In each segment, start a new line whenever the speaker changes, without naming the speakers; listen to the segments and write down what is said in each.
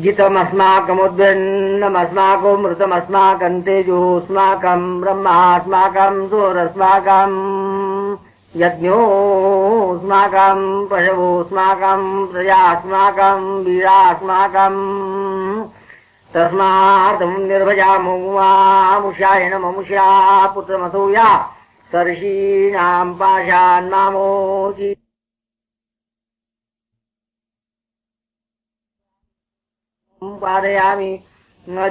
जितमस्माकमुद्भिन्नमस्माको मृतमस्माकं तेजोऽस्माकं ब्रह्मास्माकं सूरस्माकं यज्ञोऽस्माकं पशवोऽस्माकं प्रजास्माकं वीरास्माकं तस्मात् निर्भजामो मामुष्याय नममुष्या पुत्रमसूया सर्षीणां पाशान्मामोचि पारयामि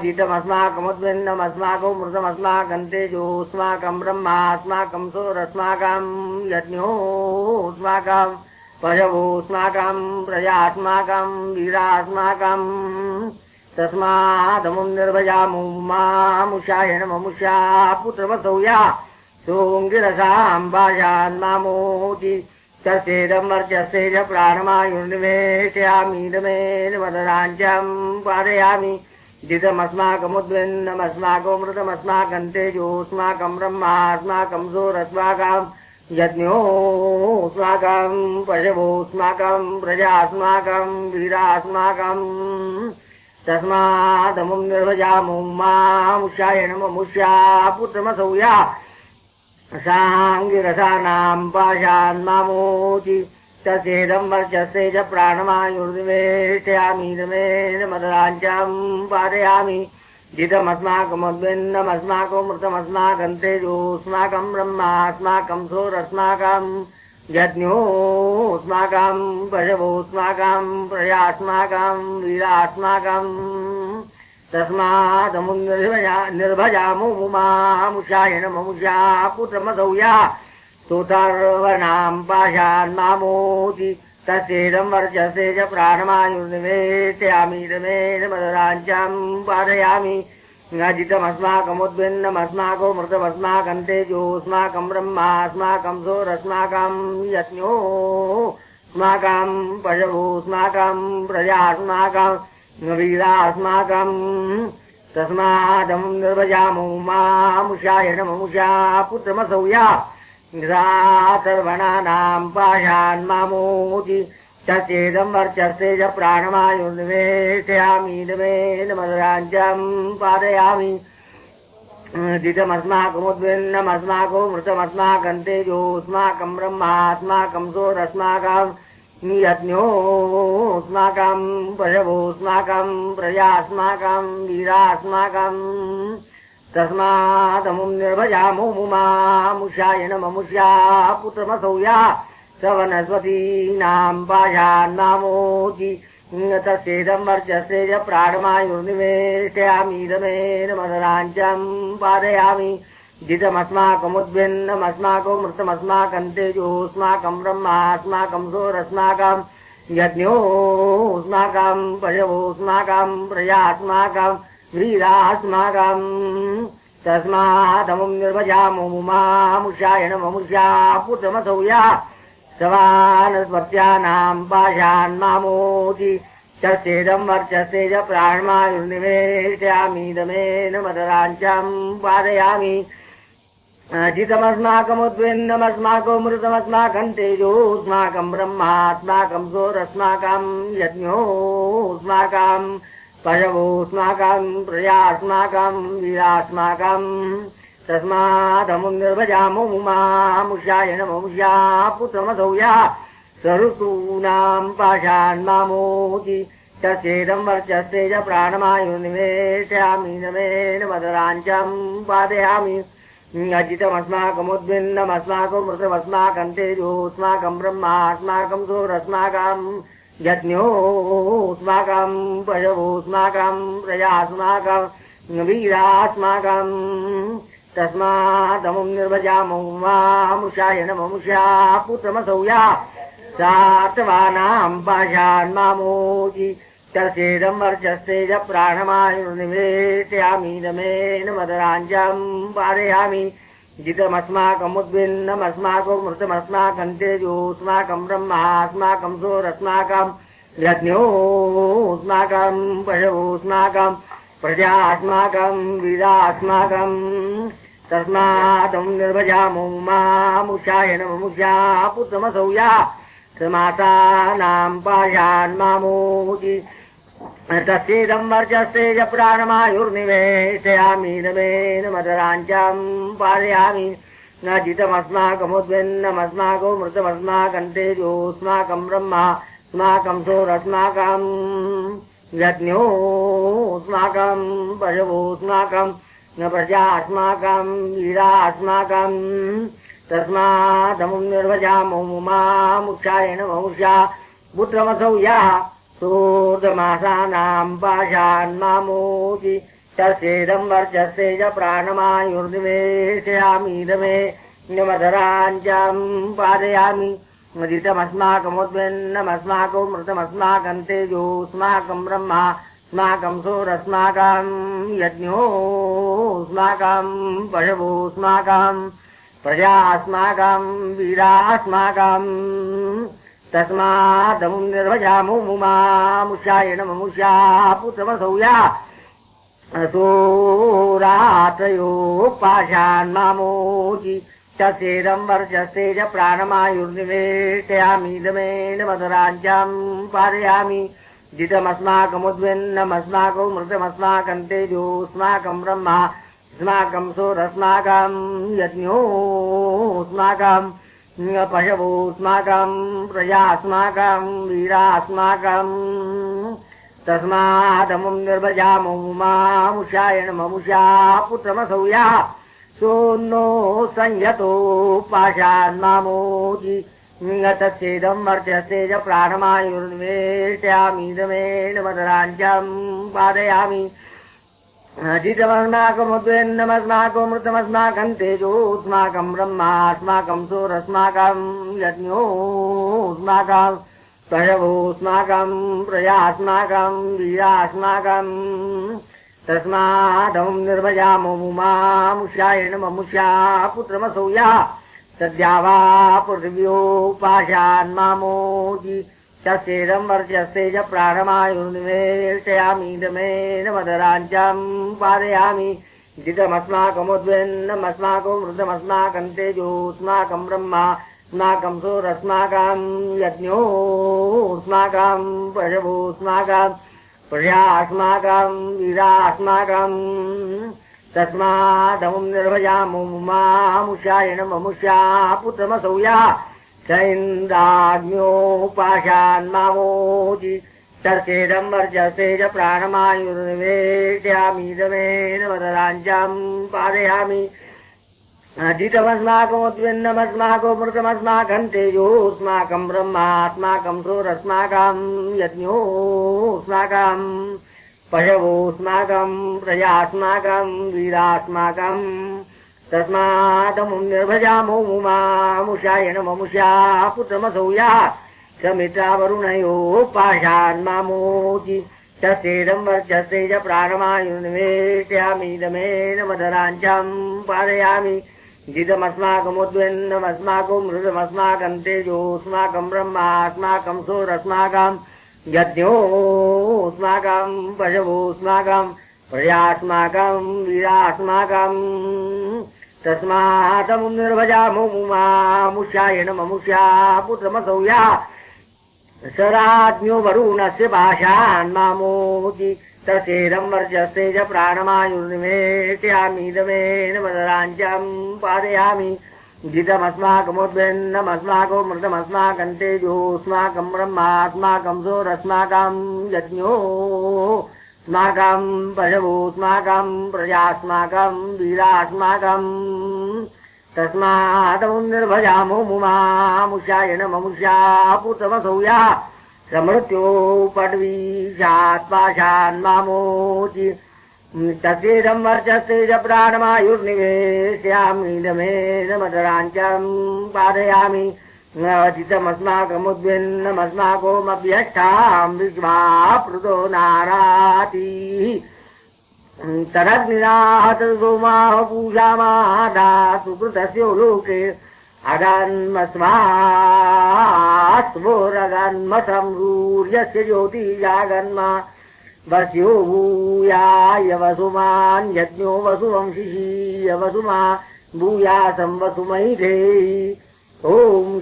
जितमस्माकमुद्भिन्नमस्माको मृतमस्माकं तेजोऽस्माकं ब्रह्मास्माकं सूरस्माकं यज्ञोऽस्माकं पशवोऽस्माकं प्रजास्माकं वीरास्माकं तस्मादमुं निर्भजामो मामुष्याय नममुष्या पुत्रमसूया सोऽङ्गिरसां पाशान्मामोचि तस्येदं वर्चस्येज प्राणमायुर्निवेशयामि दमेन मदराज्यं पारयामि जितमस्माकमुद्भिन्नमस्माको मृतमस्माकं तेजोऽस्माकं ब्रह्मास्माकं सूरस्माकं यज्ञोऽस्माकं पशवोऽस्माकं प्रजास्माकं वीरास्माकं तस्मादमुं निर्भजामो मामुष्याय नममुष्या पुत्रमसूया साङ्गिरसानां पाशान्मामोचि तस्येदं वर्चस्येज प्राणमायुर्निवेशयामि दमेन मदराज्यं पारयामि जितमस्माकमुद्भिन्नमस्माको मृतमस्माकं तेजोऽस्माकं ब्रह्मास्माकं सूरस्माकं यज्ञोऽस्माकं पशवोऽस्माकं प्रजास्माकं वीरास्माकं तस्मादमुं निर्भजामो मामुष्याय नममुष्या पुत्रमसूया सोऽथर्वणां पाशान्मामोचि तस्येदं वर्चस्येज प्राणमायुर्निवेशयामि दमेन मदराज्यं पारयामि जितमस्माकमुद्भिन्नमस्माको मृतमस्माकं तेजोऽस्माकं ब्रह्मास्माकं सूरस्माकं यज्ञोऽस्माकं पशवोऽस्माकं प्रजास्माकं वीरास्माकं तस्मादमुं निर्भजामो मामुष्याय नममुष्या पुत्रमसूया सर्वणानां पाशान्मामोचि तस्येदं वर्चस्येज प्राणमायुर्निवेशयामि दमेन मदराज्यं पारयामि जितमस्माकमुद्भिन्नमस्माको मृतमस्माकं तेजोऽस्माकं ब्रह्मास्माकं सूरस्माकं यज्ञोऽस्माकं पशवोऽस्माकं प्रजास्माकं वीरास्माकं तस्मादमुं निर्भजामो मामुष्याय नममुष्या पुत्रमसूया सवनस्पतीनां पाशान्मामोचि तस्येदं वर्चस्येज प्राणमायुर्निवेशयामि दमेन मदराज्यं पारयामि जितमस्माकमुद्भिन्नमस्माको मृतमस्माकं तेजोऽस्माकं ब्रह्मास्माकं सूरस्माकं यज्ञोऽस्माकं पशवोऽस्माकं प्रजास्माकं वीरास्माकं तस्मादमुं निर्भजामो मामुष्याय नममुष्या पुत्रमसूया सवानस्पत्यानां पाशान्मामोचि तस्येदं वर्चस्येज प्राणमायुर्निवेशयामि दमेन मदराज्यं पारयामि जितमस्माकमुद्भिन्नमस्माको मृतमस्माकं तेजोऽस्माकं ब्रह्मास्माकं सूरस्माकं यज्ञोऽस्माकं पशवोऽस्माकं प्रजास्माकं वीरास्माकं तस्मादमुं निर्भजामो मामुष्याय नममुष्या पुत्रमसूया सऋतूनां पाशान्मामोचि तस्येदं वर्चस्येज प्राणमायुर्निवेशयामि दमेन मदराज्यं पारयामि जितमस्माकमुद्भिन्नमस्माको मृतमस्माकं तेजोऽस्माकं ब्रह्मास्माकं सूरस्माकं यज्ञोऽस्माकं पशवोऽस्माकं प्रजास्माकं वीरास्माकं तस्मादमुं निर्भजामो मामुष्याय नममुष्या पुत्रमसूया सात्वानां पाशान्मामोचि तस्येदं वर्चस्येज प्राणमायुर्निवेशयामि दमेन मदराज्यं पारयामि जितमस्माकमुद्भिन्नमस्माको मृतमस्माकं तेजोऽस्माकं ब्रह्मास्माकं सूरस्माकं यज्ञोऽस्माकं पशवोऽस्माकं प्रजास्माकं वीरास्माकं तस्मादं निर्भजामो मामुष्याय नममुष्या पुत्रमसूया समासानां पाशान्मामोचि तस्येदं वर्चस्तेज प्राणमायुर्निवेशयामि नमेन मदराञ्चां पारयामि न जितमस्माकमुद्भिन्नमस्माको मृतमस्माकं तेजोऽस्माकं ब्रह्मास्माकं सोरस्माकं यज्ञोऽस्माकं पशवोऽस्माकं न प्रजास्माकं वीरास्माकं तस्मादमुं निर्वजामो मुक्षाय नमोषा पुत्रमसौ यः सूर्धमासानां पाशान्मामोति तस्येदं वर्चस्ते च प्राणमायुर्निवेशयामीदमे निमधराञ्चं पादयामि मदितमस्माकमुद्भिन्नमस्माको मृतमस्माकं तेजोऽस्माकं ब्रह्मास्माकं सोरस्माकं यज्ञोऽस्माकं पशवोऽस्माकं प्रजास्माकं वीरास्माकं तस्मादमुं निर्वजामो मुक्षाय नमोषा पुत्रमसौ यः सूरात्रयो पाशान्मामोचि तस्येदं वर्चस्ते च प्राणमायुर्निवेशयामीदमेन मदराञ्चं पारयामि जितमस्माकमुद्भिन्नमस्माको मृतमस्माकं तेजोऽस्माकं ब्रह्मास्माकं सोरस्माकं यज्ञोऽस्माकं पशवोऽस्माकं प्रजास्माकं वीरास्माकं तस्मादमुं निर्वजामो मुक्षाय नमोषा पुत्रमसौ यः सोन्नो संयतो पाशान्मामोचि तस्येदं वर्चस्ते च प्राणमायुर्निवेशयामीदमेन मदराञ्चं पादयामि जितमस्माकमुद्भिन्नमस्माको मृतमस्माकं तेजोऽस्माकं ब्रह्मास्माकं सोरस्माकं यज्ञोऽस्माकं पशवोऽस्माकं प्रजास्माकं वीरास्माकं तस्मादमुं निर्वजामो मुक्षाय नमोषा पुत्रमसौ यः सद्या वा पृथिव्योपाशान्मामोचि तस्येदं वर्चस्ते च प्राणमायुर्निवेशयामीदमेन मदराञ्चं पादयामि जितमस्माकमुद्भिन्नमस्माको मृतमस्माकं तेजोऽस्माकं ब्रह्मास्माकं सोरस्माकं यज्ञोऽस्माकं पशवोऽस्माकं प्रजास्माकं वीरास्माकं तस्मादमुं निर्वजामो मुक्षाय नमोषा पुत्रमसौ यः सैन्दाग्न्योपाशान्मामोचि तस्येदं वर्चस्ते च प्राणमायुर्निवेशयामीदमेन मदराञ्चं पादयामि जितमस्माकमुद्भिन्नमस्माको मृतमस्माकं तेजोऽस्माकं ब्रह्मास्माकं सोरस्माकं यज्ञोऽस्माकं पशवोऽस्माकं प्रजास्माकं वीरास्माकं तस्मादमुं निर्वजामो मुक्षाय नमोषा पुत्रमसौ यः समित्रावरुणयोपाशान्मामोचि तस्येदं वर्चस्ते च प्राणमायुर्निवेशयामीदमेन मदराञ्चं पादयामि जितमस्माकमुद्भिन्नमस्माको मृतमस्माकं तेजोऽस्माकं ब्रह्मास्माकं सोरस्माकं यज्ञोऽस्माकं पशवोऽस्माकं प्रजास्माकं वीरास्माकं तस्मादमुं निर्वजामो मुक्षाय नमोषा पुत्रमसौ यः सराज्ञो वरुणस्य पाशान्मामोचि तस्येदं वर्चस्ते च प्राणमायुर्निवेशयामीदमेन मदराञ्चं पादयामि जितमस्माकमुद्भिन्नमस्माको मृतमस्माकं तेजोऽस्माकं ब्रह्मास्माकं सोरस्माकं यज्ञोऽस्माकं पशवोऽस्माकं प्रजास्माकं वीरास्माकं तस्मादमुं निर्वजामो मुक्षाय नमोषा पुत्रमसौ यः समृत्योपड्वीशात्पाशान्मामोचि तस्येदं वर्चस्ते च प्राणमायुर्निवेशयामीदमेन मदराञ्चं पादयामि जितमस्माकमुद्भिन्नमस्माकोमभ्यष्टां विश्वापृतो नाराति तदग्निनाथ सोमाः पूजामादातु कृतस्यो लोके अगन्मस्वास्वोरगन्मसंरूर्यस्य ज्योतिजागन्मा वस्यो भूयाय वसुमान् यज्ञो वसुवंशिषीय वसुमा भूयासं वसुमैधे ॐ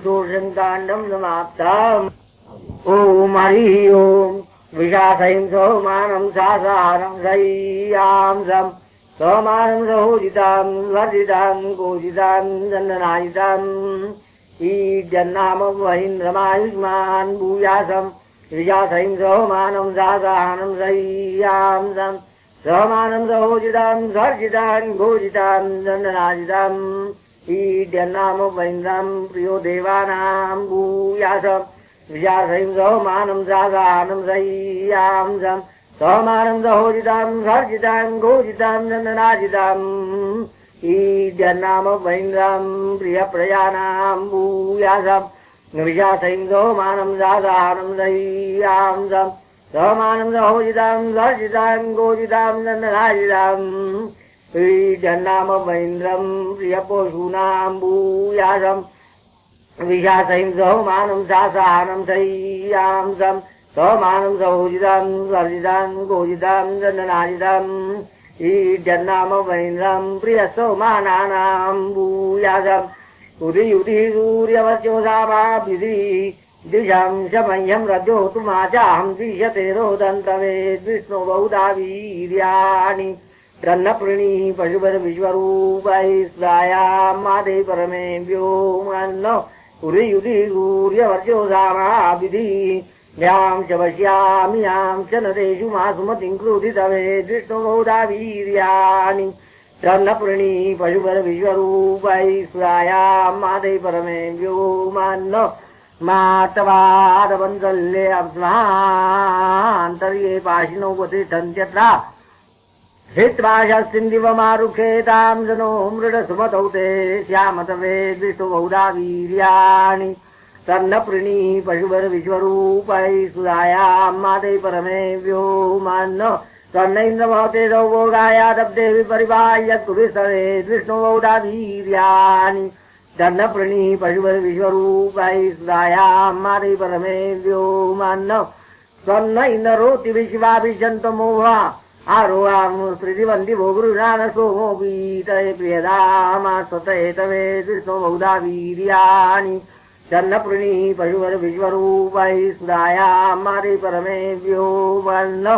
षोडशं काण्डं समाप्तम् ॐ हरिः ॐ विशासहिं सोमानं सासारं सह्यां सोमानं सहोजितां वर्जितां गोजितां चन्दनायिताम् ईड्यन्नाम वहीन्द्रमायुष्मान् भूयासं विशासहिं सोमानं सासानं सह्यां सोमानं सहोजितां वर्जितां गोजितां चन्दनायिताम् ईड्यन्नाम वहीन्द्रं प्रियो देवानां भूयासम् विशासहिं सोमानं सासानं सह्यां सोमानं सहोजितां वर्जितां गोजितां चन्दनायिताम् ईड्यन्नाम वहीन्द्रं प्रियप्रजानां भूयासम् विशासहिं सोमानं सासानं सह्यां सोमानं सहोजितां वर्जितां गोजितां चन्दनायिताम् ईड्यन्नाम वहीन्द्रं प्रियपशूनां भूयासम् विशासहिं सोमानं सासानं सह्यां सोमानं सहोजितां वर्जितां गोजितां चन्दनायिताम् ईड्यन्नाम वहीन्द्रं प्रियसोमानानां भूयासम् उदि सूर्यवस्योसामाभिधि दिशां शमह्यं रजोतुमाचाहं दिशते रोदन्तवेद् विष्णु बहुधा वीर्याणि रन्नप्रिणी पशुपतिविश्वरूपै स्वायां मादे परमे व्योमन्नो उदि सूर्यवर्चोसामाभिधि यां च पश्यामि यां च नरेषु मासुमतिं क्रोधितवेद् विष्णु बहुधा वीर्याणि रन्नप्रिणी पशुपतिविश्वरूपै स्वायां मादे परमे व्योमन्नो मातवादवन्दल्ये अप्स्मान्तर्ये पाशिनो उपतिष्ठन्त्यत्र हित्वा शस्तिन्दिवमारुखेतां जनो मृडसुमतौ ते श्यामतवेद् विष्णु बहुधा वीर्याणि तन्नप्रिणी पशुपतिविश्वरूपै सुधायां मादे परमे व्योमन्नो तन्न इन्द्रमहते सौभोगायादब्धे विपरिबाह्य कुविस्तवेद् विष्णु बहुधा वीर्याणि तन्नप्रिणी पशुपतिविश्वरूपै सुधायां मादे परमे व्योमन्नो तन्न इन्द्रोति विश्वाभिषन्तमोहा आरोहां स्मृतिवन्ति भोगृणान सोमो पीतये प्रियधामा स्वतये तवेद् विष्णु बहुधा वीर्याणि तन्नप्रिणी पशुपतिविश्वरूपै सुधायां मादे परमे व्योमन्नो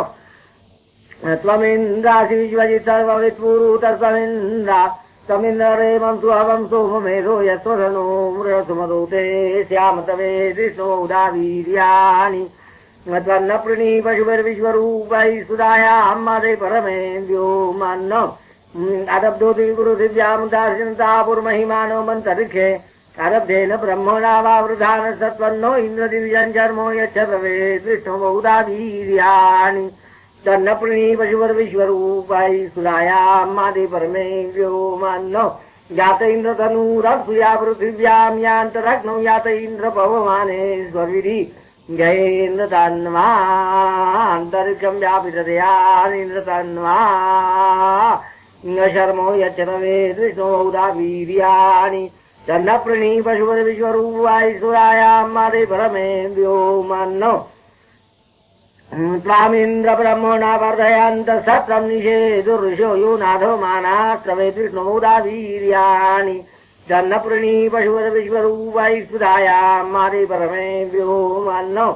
त्वमिन्द्रासि विश्वजित् सर्ववित्पुरुतस्त्वमिन्द्रा त्वमिन्द्रेमं सुहवं सोममेधो यस्वधनो मृडसुमतो ते श्यामतवेद् विष्णु बहुधा वीर्याणि त्वन्नप्रिणी पशुपतिविश्वरूपै सुधायां मादे परमे व्योमन्नो अदब्धोति गुरुदिव्यां दार्शनतापुर्महिमानो मन्तरिक्षे अरब्धेन ब्रह्मणा वावृधान सत्वन्नो इन्द्रदिव्यं चर्मो यच्छतवेद् विष्णु बहुधा वीर्याणि तन्नप्रिणी पशुपतिविश्वरूपै सुधायां मादे परमे व्योमन्नो यात इन्द्रतनूरसूया पृथिव्यां यान्तरग्नौ यात इन्द्र पवमानेश्वरविधि जयेन्द्र तन्वान्तरिक्षं व्यापिततयानिन्द्र तन्वा शर्मो यच्छतवेद् विष्णु बहुधा वीर्याणि तन्नप्रिणी पशुपतिविश्वरूपै सुधायां मादे परमे व्योमन्नो त्वामिन्द्र ब्रह्मणा वर्धयन्तः सत्रं निषेधुर्षो यो नाथो मानास्त्रवेद् विष्णु बहुधा वीर्याणि तन्नप्रिणी पशुपतिविश्वरूपै सुधायां मादे परमे व्योमन्नो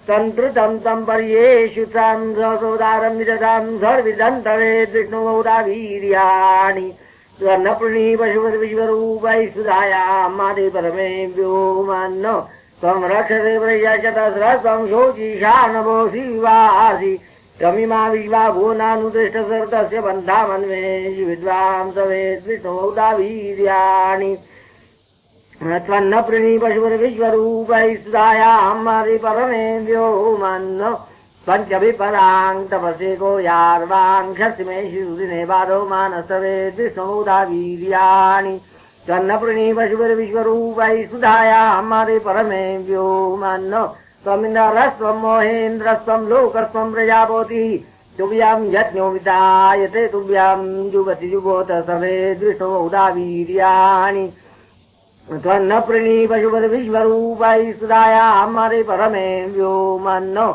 तन्त्रितं तं पर्येषु तं ससोदारं विदधां सर्विदन्तवेद् विष्णु बहुधा वीर्याणि तन्नप्रिणी पशुपतिविश्वरूपै सुधायां मादे परमे व्योमन्नो त्वं रक्षसे प्रयशतस्रस्त्वं शोचिषानभोऽसि वासि त्वमिमा विश्वा भुवनानुतिष्ठसर्तस्य बन्धामन्वेषि विद्वांसवेद् विष्णु बहुधा वीर्याणि त्वन्नप्रिणी पशुपतिविश्वरूपै सुधायां मादे परमे व्योमन्नो पञ्चविपरां तपसे गोयार्वाङ्क्षसिमेषु दिने बाधो मानसवेद् विष्णु बहुधा वीर्याणि तन्नप्रिणी पशुपतिविश्वरूपै सुधायां मादे परमे व्योमन्नो त्वमिन्द्रस्त्वं मोहेन्द्रस्त्वं लोकस्त्वं प्रजापतिः तुभ्यां यज्ञो विधायते तुभ्यां जुगति जुगोत सवेद् विष्णु बहुधा वीर्याणि त्वन्नप्रिणी पशुपतिविश्वरूपै सुधायां मादे परमे व्योमन्नो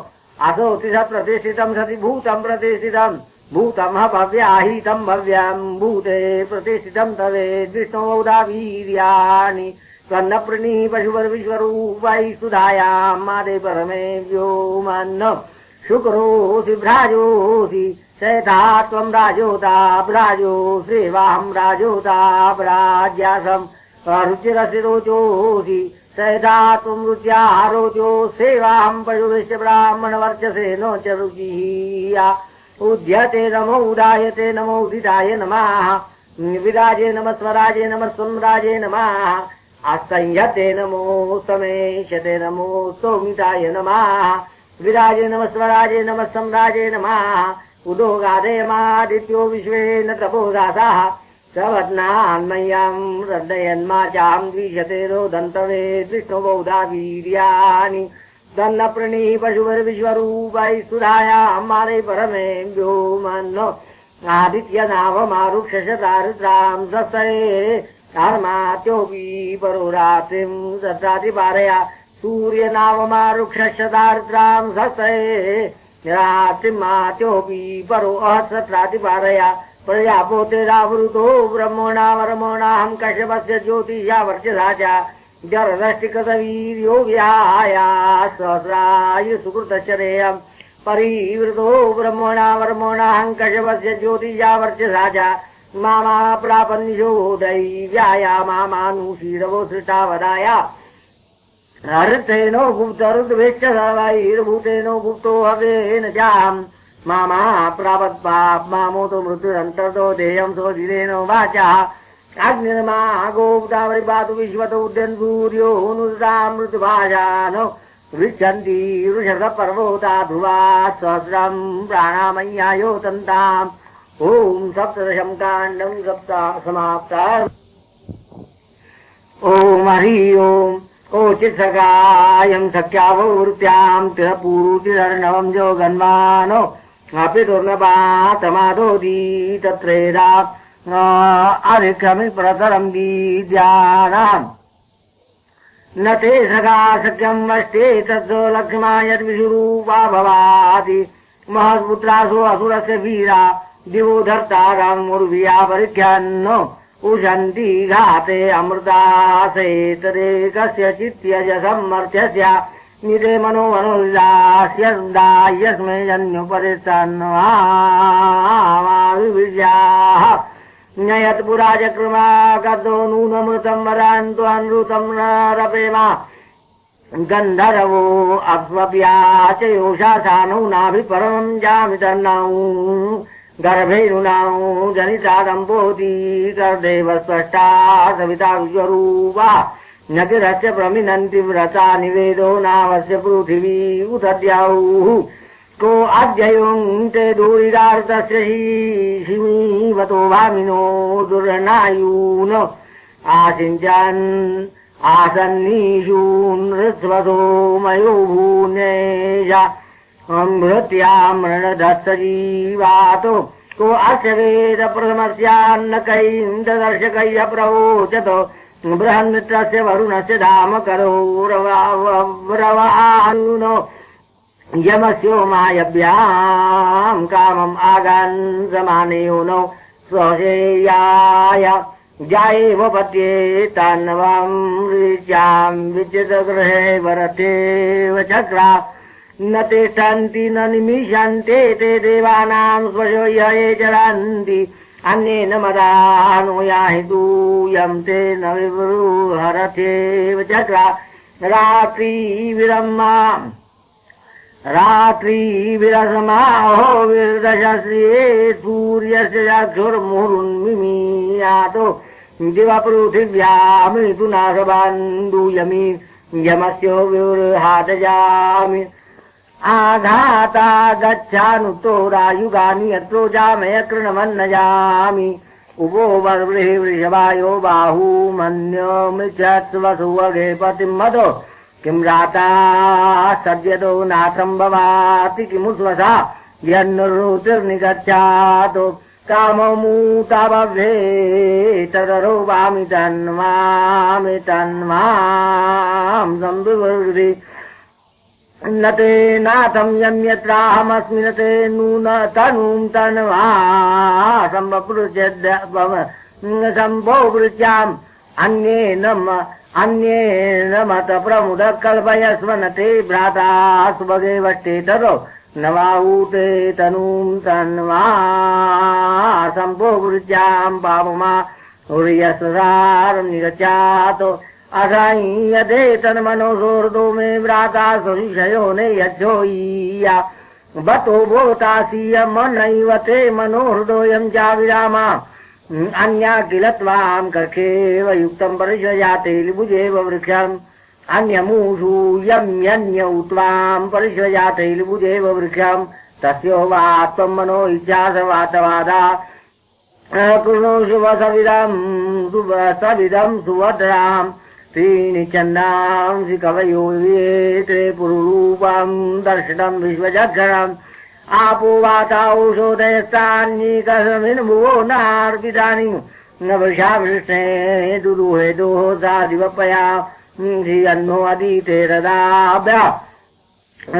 असोति सप्रतिष्ठितं सति भूतं प्रतिष्ठितं भूतं भव्याहितं भव्यं भूते प्रतिष्ठितं तवेद् विष्णु बहुधा वीर्याणि त्वन्नप्रिणी पशुपतिविश्वरूपै सुधायां मादे परमे व्योमन्नो शुक्रोऽसि भ्राजोऽसि सयथा त्वं राजोता भ्राजो श्रीवाहं राजोता भ्राज्यासम् रुचिरसि रोचोऽसि सयथा त्वं रुच्या रोचो सेवाहं पशुभिश्च ब्राह्मणवर्चसे नो च रुचिः उद्यते नमो उदायते नमो उदिताय नमः विराजे नमः स्वराजे नमः सम्राजे नमः असंयते नमो समेशते नमो सौमिताय नमः विराजे नमः स्वराजे नमः सम्राजे नमः उदोगादयमादित्यो विश्वेन तपोदासः सवत्नान्मय्यां रदयन्माचां द्विषते रोदन्तवे विष्णुबौधा वीर्याणि दन्न प्रणीः पशुभिर्विश्वरूपैः सुधायां मारे परमे व्योमन्नो आदित्य नावमारुक्षशतारुद्रां सत्सरे धर्मात्योऽपि परो रात्रिं सत्रातिपारया सूर्य नावमारुक्षशतारुद्रां सत्सरे रात्रिमात्योऽपि परो अहत्सत्रातिपारया प्रजापोतेरावृतो ब्रह्मणावरमोणाहं कश्यपस्य ज्योतिषा वर्चसा च जरदष्टिकृतवीर्यो व्याया सहस्राय सुकृतश्चरेयम् परिवृतो ब्रह्मणावरमोणाहं कश्यपस्य ज्योतिषा वर्चसा च मामा प्रापन्निशो दैव्याया मामानुशीरवो सृष्टावदाया हरितेनो गुप्तरुद्वेश्च सर्वैर्भूतेनो गुप्तो हवेन चाम् मामा प्रापत्पाप मामोतो मृत्युरन्तर्तो देयं सोऽधिरेनो वाचः अग्निर्मा गोप्तावरिपातु विश्वतो उद्यन् सूर्यो नुतां मृत्युभाजानो विच्छन्ति ऋषभपर्वता ध्रुवा सहस्रं प्राणामय्यायो तन्ताम् ॐ सप्तदशं काण्डं सप्ता समाप्ता ॐ हरि ओम् ओचित्सकायं सख्याववृत्यां तिरपूरुतिरर्णवं जोगन्वानो अपि दुर्लभातमादोदी तत्रेदा अधिक्रमि प्रतरं विद्यानाम् न ते सखा सख्यं वष्टे तत्सो लक्ष्मा यद्विषुरूपा भवाति महत्पुत्रासु असुरस्य वीरा दिवो धर्तारं उर्विया परिख्यान्नो उशन्ति घाते अमृतासेतरे कस्यचित्यज सम्मर्थ्यस्य निरे मनो मनोल्लास्य यस्मै जन्युपरितन्वाविविद्याः न्ययत्पुरा चक्रमा कर्दो नूनमृतं वरान्तो अनृतं रपेमा गन्धर्वो अप्स्वप्याच योषासानौ नाभिपरमं जामितन्नौ गर्भेरुणां जनिता दम्पोति कर्देव स्पष्टा सविता विश्वरूपा नगिरस्य प्रमिनन्ति व्रता निवेदो नावस्य पृथिवी उदद्यौः को अद्ययुङ्क्ते दूरिदार्तस्य शिमीवतो भामिनो दुर्नायून आसिञ्चन् आसन्नीषून् ऋत्वसो मयो भूनेश अमृत्यामृणधस्य जीवातो को अस्य वेद प्रथमस्यान्न कैन्ददर्शकय्य प्रवोचतो बृहन्मित्रस्य वरुणस्य धाम करो रवानुनो यमस्यो मायभ्यां कामम् आगन् समानेयो स्वशेयाय जायेव पत्ये तन्वं ऋच्यां विचितगृहे वरतेव चक्रा न तिष्ठन्ति न निमिषन्ते ते देवानां स्वशो ये चरन्ति अन्येन मदानो याहि दूयं ते न विवृहरथेव चक्रा रात्रिविरसमाहो विरदशश्रिये सूर्यस्य चक्षुर्मुहुर्मिमीयातो दिवपृथिव्यामिथुनाशबन्धुयमि यमस्यो विवृहादजामि आघाता गच्छानुतो रायुगानि यत्रो जामय कृणवन्न जामि उभो वर्वृहि वृषभायो बाहू मन्योमिच्छत्स्वसुवगे पतिं मदो किं राता सद्यतो नाथं भवाति किमुस्वसा यन्नुरुतिर्निगच्छातो कामो मूता भवे तदरोवामि तन्वां संविवृद्धि न ते नाथं यन्यत्राहमस्मि न ते नून तनुं तन्वा सम्भोवृत्याम् अन्येन मत प्रमुद कल्पयस्व न ते भ्राता सुभगे वष्टे तरो नवाऊते तनूं तन्वा संभो वृज्यां पापमा उर्यससार निगच्छातो असाई यदे तन्मनोसोर्दो मे व्राता सुविषयो ने यज्जोय्या बतो भोतासीय मनैव ते मनोहृदोऽयं चाविरामा अन्या किल त्वां कखेव युक्तं परिष्वजाते लिबुजेव वृक्षम् अन्यमूषु यम्यन्यौ त्वां परिष्वजाते लिबुजेव वृक्षम् तस्यो वा त्वं मनो इच्छासवातवादा कृणोषु सविदं सुभद्राम् त्रीणि छन्दांसि कवयो येते पुरुरूपं दर्शनं विश्वजक्षरम् आपो वाताओषोदयस्तान्येकस्मिन् भुवो नार्पितानि न वृषावृष्णे दुदुहे दोसा दिवपया धियन्नो अदीते रदाभ्या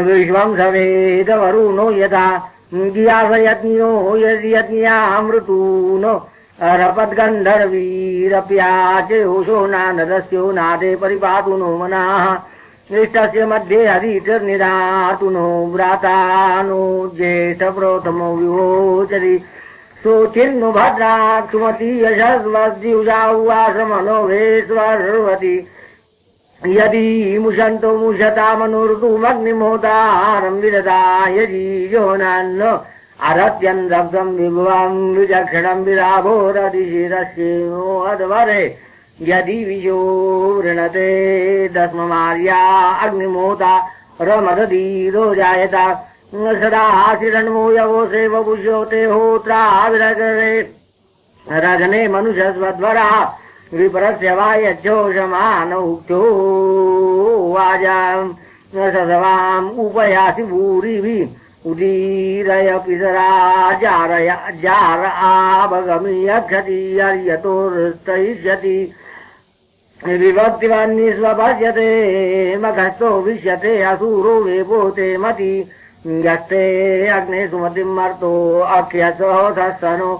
विश्वं सवेद वरुणो यथा गियासयज्ञो यद्यज्ञामृतूनो रपद्गन्धर्वीरप्याचे होशो नानदस्यो नादे परिपातु नो मनाः इष्टस्य मध्ये हरितिर्निदातु नो व्रातानो ज्येष्ठप्रोतमो विवोचति सोचिन्नु भद्रात् सुमति यशस्वद्युजावासमनो वेश्वर्वति यदि मुशन्तो मुशतामनुर्दुमग्निमोदारं विददाय जीजोनान्न अरत्यन्दब्दं विभुवं विचक्षणं विराभोरधिशिरस्येनो अध्वरे यदि विशो वृणते दस्ममार्या अग्निमोता रमदधीरो जायता सदा शिरण्मो यवो सेव पुष्योते होत्रा विरगरे रगने मनुष्यस्वध्वरा विपरस्य वा यच्छोषमानौक्तो वाजां ससवाम् उपयासि भूरिभिः उदीरय पितरा जार आभगमियक्षति यर्यतोर्स्तयिष्यति विभक्तिवन्निस्वपश्यते मखस्थो विश्यते असुरो वेपोते मति यस्ते अग्ने सुमतिं मर्तो अख्यसहसनो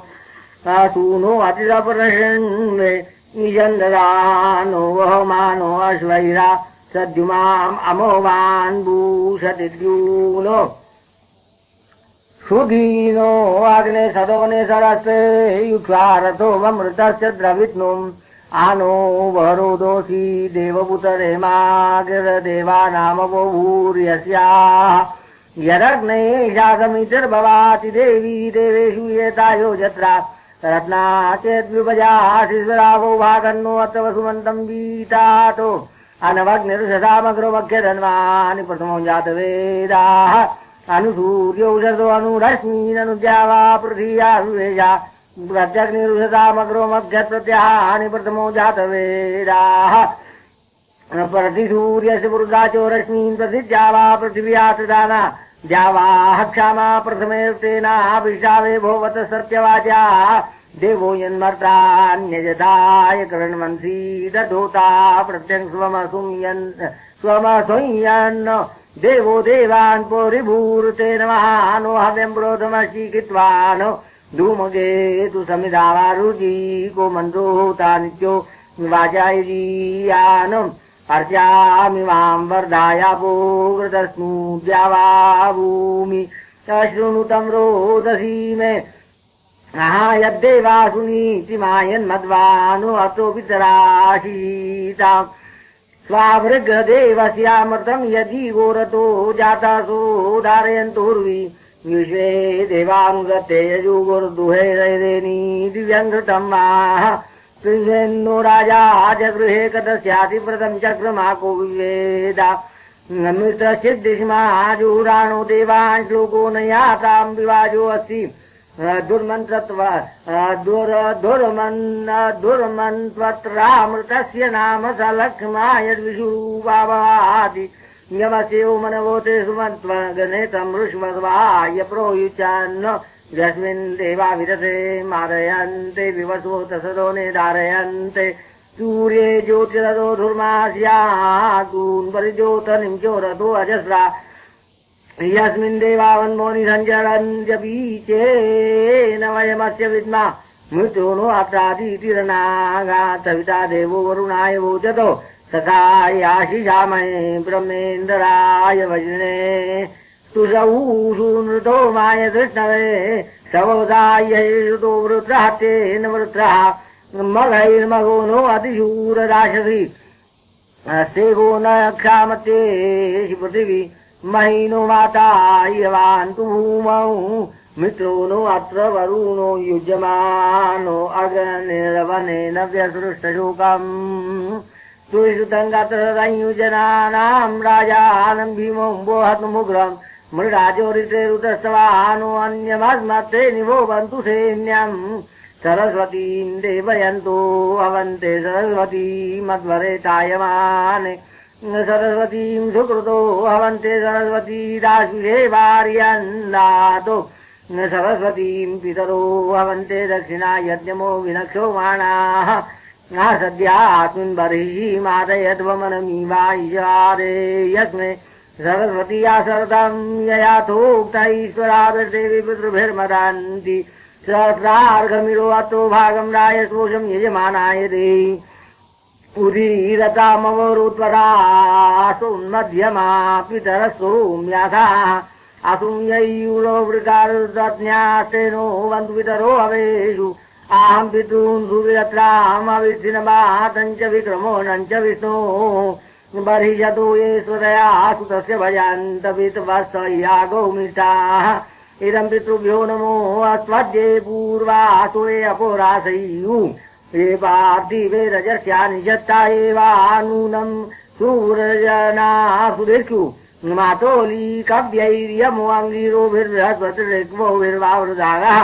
सूनो अतिरपरशन्वे निजन्ददानो वहमानो अश्वैरा सद्युमाम् अमोवान् भूषति द्यूनो सुधीनो अग्ने सदोने सरस्ते युक्ष्वारथो ममृतस्य द्रवित्नुम् आनो वरोदोषी देवपुतरेमागिरदेवानामवो भूर्यस्याः यदग्ने शासमितिर्भवाति देवी देवेषु येतायो जत्रा रत्ना चेद्विभजाशिस्वरावो भागन्नो अत्र वसुमन्तं वीतातो अनवग्निरुषसामग्रोमख्यधन्वानि प्रथमो जातवेदाः अनुसूर्यौषधो अनुरश्मीननुद्यावा पृथिव्या विवेशा प्रत्यग्निरुषसामग्रोमख्यप्रत्याहानि प्रथमो जातवेदाः प्रतिसूर्यस्य पुरुषाचो रश्मीन् प्रथिज्यावा पृथिव्या सदाना जावाः क्षामा प्रथमेतेनाभिषावे भोवत सत्यवाचा देवो यन्मर्तान्यजथाय कृण्वन्ति दधोता प्रत्यं स्वमसंयन् देवो देवान् परिभूर्ते नमः नो हव्यं प्रोतमशीकित्वान् धूमकेतु समिधावारुचि को मन्त्रोता नित्यो वाचायजीयान् अर्च्यामि मां वर्धायापो वृतस्नूद्यावा भूमि अशृणुतं रोदसी मे यद्देवासु नीतिमायन्मद्वानो अतो पितराशीता स्वावृगदेवस्यामृतं यदि गोरतो जातासो धारयन्तुर्वि विश्वे देवानुगते यजुगुर्दुहेरैरेणी दिव्यङ्घृतं माः कृष्णो राजा जगृहे कदस्यातिव्रतं चक्रमाको विवेदा मित्रसिद्धिष्माजुराणो देवान् श्लोको न यातां विवाजो अस्ति दुर्मन्त्वत्रामृतस्य नाम स लक्ष्मा यद्विषुवाति यमस्यो मनवोते सुमन्त्वगणेतं ऋष्मस्वाय प्रोयुचान्न यस्मिन् देवा विदते मारयन्ते विवसोत सदोने धारयन्ते सूर्ये ज्योतिरथो धूर्मास्यातून् परिज्योतनिं चोरथो अजस्रा यस्मिन् देवावन्मोनि सञ्चरन्त्यपीचेन वयमस्य विद्मा मृत्योनो अत्रादितिरनागातविता देवो वरुणाय वोचतो सखाय आशिषामहे ब्रह्मेन्द्राय वज्रणे तुषऊषूनृतो माय कृष्णवे सवोदायैषुतो वृत्रः तेन वृत्रः मघैर्मघो नो अतिशूरराशसि अस्तेगो न क्षामते पृथिवी महीनो माता यवान्तु भूमौ मित्रो नो अत्र वरुणो युज्यमानो अग्निर्वनेन व्यसृष्टशोकम् तुषुतङ्गत्र संयुजनानां राजानं भीमो बोहतमुग्रम् मृडाचोरितेरुतस्तवानो अन्यमस्मत्ते निभोवन्तु सैन्यम् सरस्वतीं देवयन्तो अवन्ते सरस्वती मध्वरेतायमाने सरस्वतीं सुकृतो अवन्ते सरस्वती दाशुषे वार्यन्नातो सरस्वतीं पितरो अवन्ते दक्षिणा यज्ञमो विनक्षो माणाः सद्यास्मिन् बर्हिः मादयध्वमनमीवाईशारे यस्मै सरस्वती आसरतं ययाथोक्त ईश्वरादेवी पितृभिर्मदान्ति सहस्रार्घमिरो अतो भागं रायस्पोषं यजमानाय देहि उदीरतामवरुत्वरासुन्मध्यमा पितरस्सोम्याथाः असुम्ययूरो वृकारज्ञास्तेनो वन्तु पितरो अवेषु आहं पितॄन् सुविरत्रामविधिनमातञ्च विक्रमो नञ्च विष्णो बर्हिषतो ये स्वदया सुतस्य भजन्तपितवत्सह्या गौमिष्ठाः इदं पितृभ्यो नमो अस्मद्ये पूर्वासो ये अपोरासयु ये पार्थिवे रजस्यानि जत्ता एवानूनं सूरजनासुरेषु मातोली कव्यैर्यमो अङ्गिरोभिर्बृहस्पतिर्वावृदागः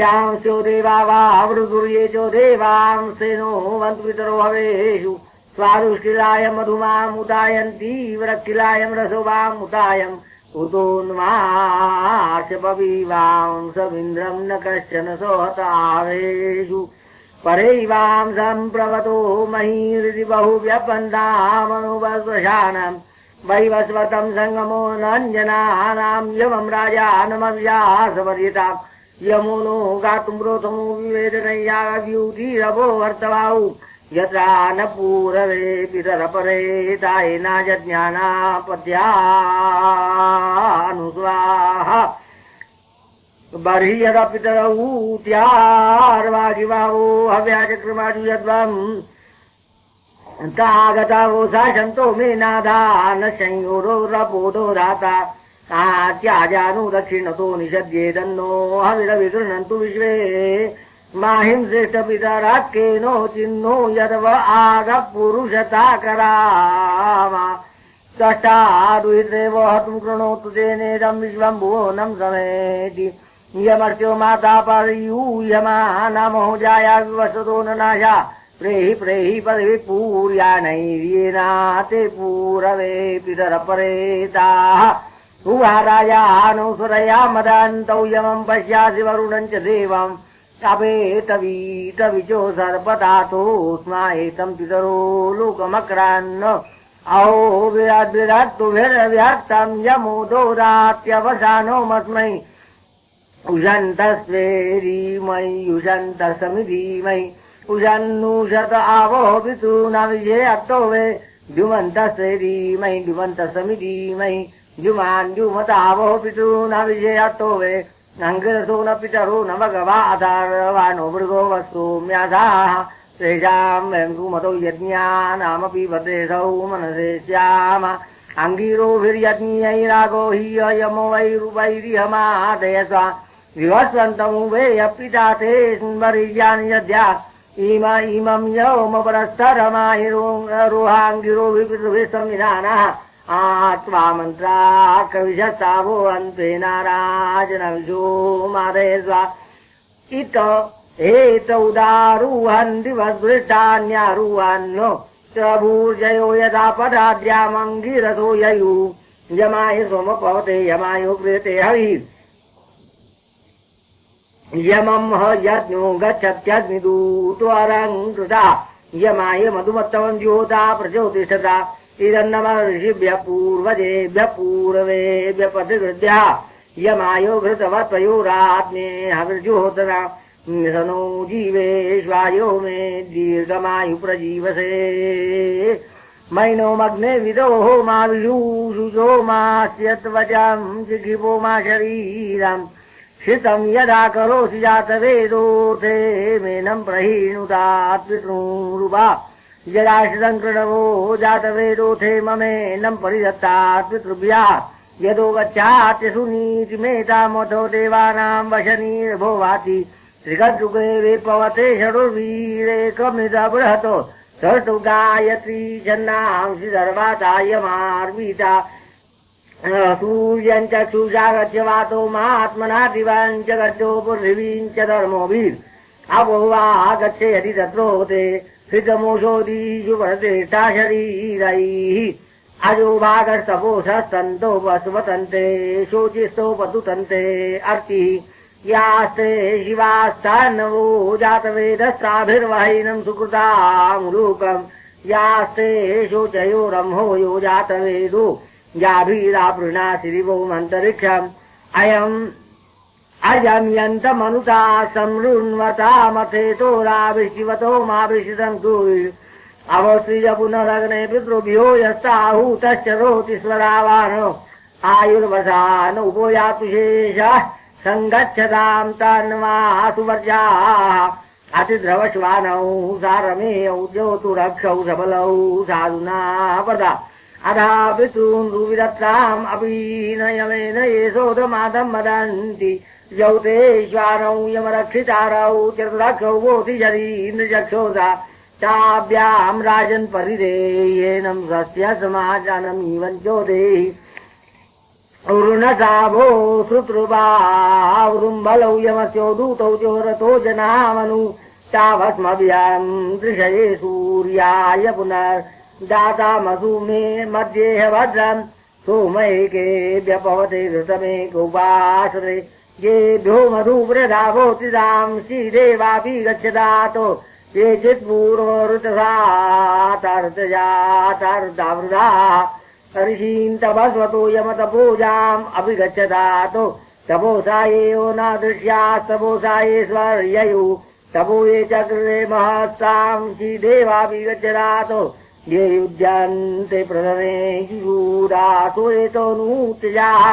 यांस्यो देवा वावृदुर्ये चो देवांसेनो वन्तु पितरो हवेषु स्वारुष्किलाय मधुमामुदायन्ती वृक्किलायं रसोवामुदायम् उतोन्मार्षपविवांसमिन्द्रं न कश्चन सोहतावेषु परैवांसं प्रवतो महीरिति बहुव्यपन्तामनुवस्वशानम् वैवस्वतं सङ्गमो नञ्जनानां यमं राजानमव्यासवर्यताम् यमो नो गातुं प्रोथमो विवेदनय्याव्यूतिरभो वर्तवाहु यत्रा न पूरवे पितरपरेतायेना जज्ञानापत्यानुस्वाहा बर्हि यदा पितरौ त्यार्वाजिवावो हव्याचक्रमाजु यद्वम् तागतावो साशन्तो मे नादा न संयोरो रपोदो धाता त्याजानु दक्षिणतो निषद्येदन्नो हविरविगृह्णन्तु विश्वे माहिं श्रेष्ठ पितरात्केनो चिन्नो यदव आग पुरुषता करामा तष्टादुहित्रेव हतुं कृणोतु तेनेदं विश्वं भुवनं समेति यमर्त्यो माता पर्यूयमानमो जाया विवसतो न नाशा प्रेहि प्रेहि पदवी पूर्यानैर्येना ते पूरवे पितरपरेताः उवारायानुसुरया मदन्तौ यमं पश्यासि वरुणं च देवम् अपेतवीतविचो सर्पतातो स्माएतं पितरो लोकमक्रान्न अहो विराद्विरात्तुभिर्व्याक्तं यमोदोदात्यवसानो मस्मै उषन्तस्वेरीमयि उषन्तसमिधीमयि उषन्नुषत आवो पितॄनाविषे अत्तो वे द्युमन्तस्वेरीमयि द्युमन्तसमिधीमयि द्युमान्युमतावो पितॄनाविषे अत्तो वे अङ्गिरसो न पितरो न भगवा अधारवानो मृगो वस्तुम्याधाः तेषां वयं सुमतो यज्ञानामपि भद्रेशौ मनसे स्याम अङ्गिरोभिर्यज्ञैरागो हि यमो वैरुवैरिहमादयसा विवस्वन्तं वे अपिता ते स्मरिष्यानि यद्या इमं यौमपरस्तरमाहिरोहाङ्गिरोभिः संविधानः आत्मा मंत्रा कविशस्तावो अन्ते नाराजनविशो मादयस्वा इत एत उदारुहन् दिवसदृष्टान्यारुहन्नो प्रभूर्जयो यदा पदाद्यामङ्गिरसो ययु यमाय सोमपवते यमायो प्रियते हविः यमं ह यज्ञो गच्छत्यग्निदूतोऽरङ्कृता यमाय मधुमत्तमं ज्योता प्रचोतिष्ठता इदन्नमः ऋषिभ्यः पूर्वजेभ्यः पूर्वेभ्यः प्रतिगृह्य यमायो घृतवत्पयोरात्मे हविर्जुहोत्रा निधनो जीवेश्वायो मे दीर्घमायु प्रजीवसे मैनो मग्ने विदो मा विषुषुजो मास्यत्वचम् जिघिपो मा शरीरम् शितम् यदा करोसि जातवेदोऽर्थे मेनम् प्रहीणुतात् पितॄरूपा यदा शितम् कृणवो जातवेदोऽर्थे ममेनम् परिदत्तात् पितृभ्यः यदो गच्छात्यसु नीतिमेतामथो देवानाम् वशनीर्भो भाति त्रिगद्युगे विपवते षडुर्वीरेकमिद बृहतो षष्टु गायत्री छन्दांसि सर्वातायमार्विता सूर्यं चक्षुषागच्छ वातो मात्मना दिवं च गच्छो पृथिवीं च धर्मोभिः अवो वा गच्छेयति तत्रोते हृतमोषोदीषु प्रतिष्ठा शरीरैः अजो भागस्तपोषस्तन्तो वसुवतन्ते शोचिस्तोपतुतन्ते अर्चिः यास्ते शिवास्तान्नवो जातवेदस्ताभिर्वहैनं सुकृतामुलूकम् यास्ते शोचयो रम्हो यो जातवेदो याभिरापृणासिरिवो मन्तरिक्षम् अयम् यन्तमनुता संरुण्वता मथेतोराभिशिवतो माभिषितन्तु अवसृज पुनरग्ने पितृभ्यो यस्ताहूतश्च रोति स्वरावानो आयुर्वसान उपयातु शेषः सङ्गच्छताम् तन्वासु वर्जाः अतिद्रवश्वानौ सारमेयौ ज्योतु रक्षौ सबलौ साधुना पदा अधा पितॄन् रुविदत्ताम् अपीनयमेन येषोदमादम् मदन्ति यौतेश्वानौ यमरक्षितारौ चतुरक्षौ वोति जरीन्द्रचक्षोषा ताभ्याम् राजन् परिदेयेनं सस्य समाचानमीवं ज्योतेः उरुणसाभो श्रुतृपावृम्बलौ यमस्यो दूतौ चोरतो जनामनु तावस्मभ्याम् दृशये सूर्याय पुनर्दातामसु मे मध्ये भद्रम् सोमैकेभ्य पवते घृतमेकोपासरे येभ्यो मधुव्रधावोतिदाम् श्रीदेवापि गच्छदातो ये चित्पूर्वऋतसा तर्तजातर्दावृधा ऋषीन् तपस्वतो यमतपोजाम् अभिगच्छदातो तपोसा येयो न दृश्यास्तपोसा ये स्वर्ययु तपो ये चक्रे महत्ताम् श्रीदेवापि गच्छदातो ये युज्यन्ते प्रथमे शूरासो एतो नूत्यजाः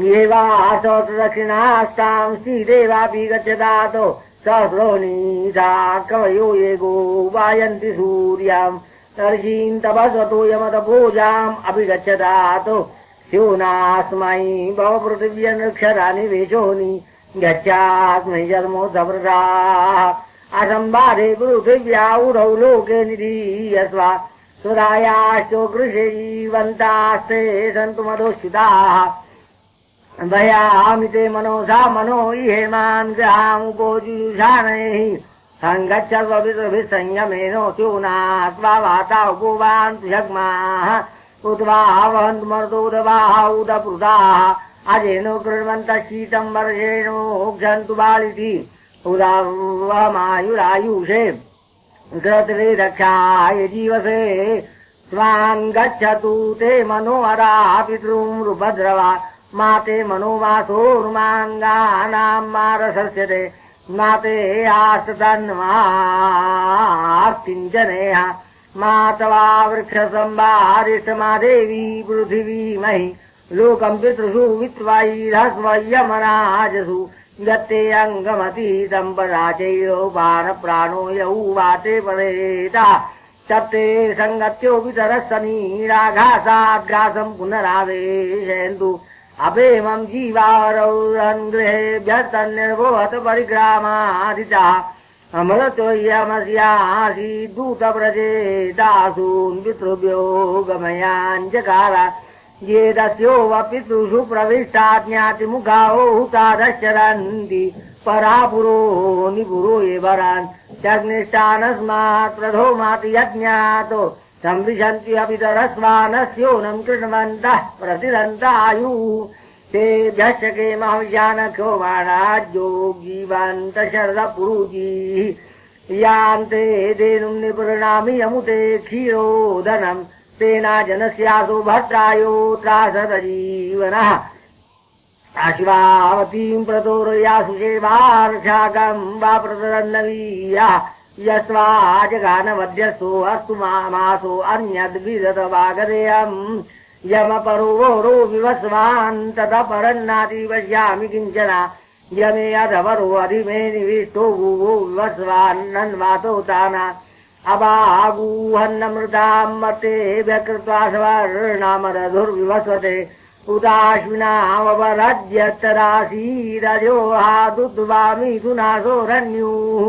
ये वासोत्रदक्षिणास्ताम् श्रीदेवापि गच्छदातो सहस्रोनीसा कवयो ये गो वायन्ति सूर्याम् ऋषीन् तपस्वतो यमतपोजाम् अभिगच्छदातो स्योनास्मै भवपृथिव्यनक्षराणि वेशोनि गच्छास्मै जन्मोत्सवृताः असम्बाधे पृथिव्या उरौ लोके निधीयस्वा सुरायाश्चो गृहे जीवन्तास्ते सन्तु मधुश्चिताः भयामि मनोसा मनो इहेमान् गृहामुपोजुषाणैः सङ्गच्छस्वपितृभिः संयमेनोऽस्योनात्वा वाता उपोवान्तु जग्माः उद्वा वहन्तु मर्दोदवाः उदपृताः अजेनो कृण्वन्तः शीतं वर्षेणोक्षन्तु बालिति उदवमायुरायुषे कृत्रे रक्षाय जीवसे स्वान् गच्छतु ते मनोहरा पितॄन् माते मनोवासोर्माङ्गानाम् मारसस्यते माते आस्तन्मार्तिञ्जनेह मातवा वृक्षसम्भारिष्टमा देवी पृथिवीमहि लोकम् पितृषु वित्वायीरस्वयमनाजसु गत्ते अङ्गमतीतम् पराचैरोपानप्राणो यौ वाते परेता तप्ते सङ्गत्यो वितरस्तनीराघासाद्घासम् पुनरावेशयन्तु अपेमं जीवारौ गृहेभ्यः तन्निर्भवत परिग्रामादितः अमृतोऽयमस्यासीद्दूतव्रजेतासून् पितृभ्यो गमयाञ्जकार ये तस्यो पितृषु प्रविष्टा ज्ञातिमुखाहुतादश्चरन्ति परापुरो निपुरो ये वरान् चग्निष्ठानस्मात् प्रथोमाति यज्ञातो संविशन्ति अपितरस्वानस्योनं कृण्वन्तः प्रतिदन्तायुः तेभ्यश्च केमहविजानख्यो मानाज्योगीवन्तः शरदपुरुजीः यान्ते धेनुं निपृणामि यमुते क्षीरोदनं तेना जनस्यासो भट्टायो त्रासदजीवनः अश्वावतीं प्रतोरयासु सेवार्षाकं वा प्रतरन्नवीयः यस्वाजगानवद्यसो अस्तु मासो अन्यद्विदतवागदेयम् यमपरोरो विवस्वान् तदपरन्नाति पश्यामि किञ्चन यमे अधवरो अधिमे निविष्टो भुवो विवस्वान्नन्वातो ताना अबागूहन्नमृताम् मते व्यकृत्वा स्वर्णामरधुर्विवस्वते उदाश्विनामवरज्यतरासीरजोहा दुद्वामि सुनासोरन्युः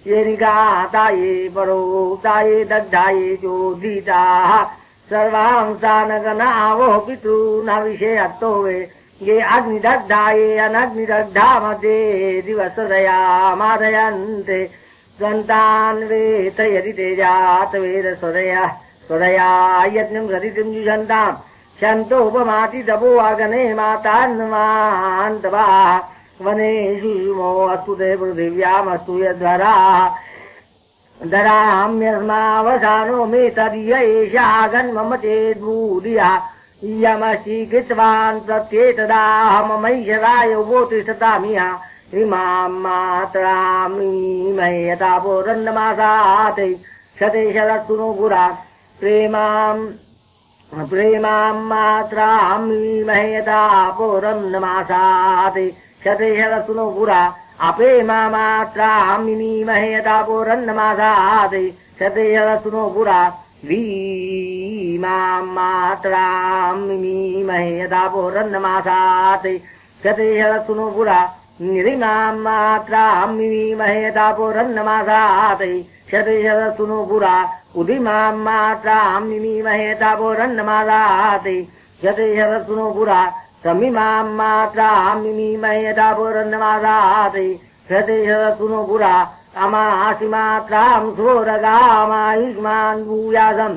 ये निगाताये परोताये दग्धाये चोदिताः सर्वांसानगनावो पितॄनविषेयत्तो वे ये अग्निदग्धाये अनग्निदग्धा मध्ये दिवसदया मादयन्ते स्वन्तान् वेतयति तेजात् वेद स्वदया यज्ञं सरितिं जुषन्ताम् शन्तोपमाति तपो अगने मातान्मान्तवा वनेषु मो अस्तु ते पृथिव्यामस्तु यद्वराः दराम्यस्मावसानो मे तदीय एषागन् मम चेद्भूदिया यमशीकृतवान् प्रत्येतदाह ममैषदाय वोतिष्ठतामिह इमां मात्रामि मह्यतापोरन्नमासात् शते शरस्तु नो पुरा प्रेमां मात्रामि मह्यतापोरन्नमासात् शते शरस्तु नो पुरा अपेमा मात्रामि मह्यतापोरन्नमासात् शते शरस्तु नो पुरा भीमां मात्रामि मह्यतापोरन्नमासात् शते शरस्तु नो पुरा निरिमां मात्रामि मह्यतापोरन्नमासात् शते शरस्तु नो पुरा उदिमां मात्रामि मह्यतापोरन्नमासात् शते शरस्तु नो पुरा समिमां मात्रामि मह्यतापोरन्नमासात् शते शरस्तु नो पुरा अमासि मात्रां स्वोरगामायुष्मान् भूयासं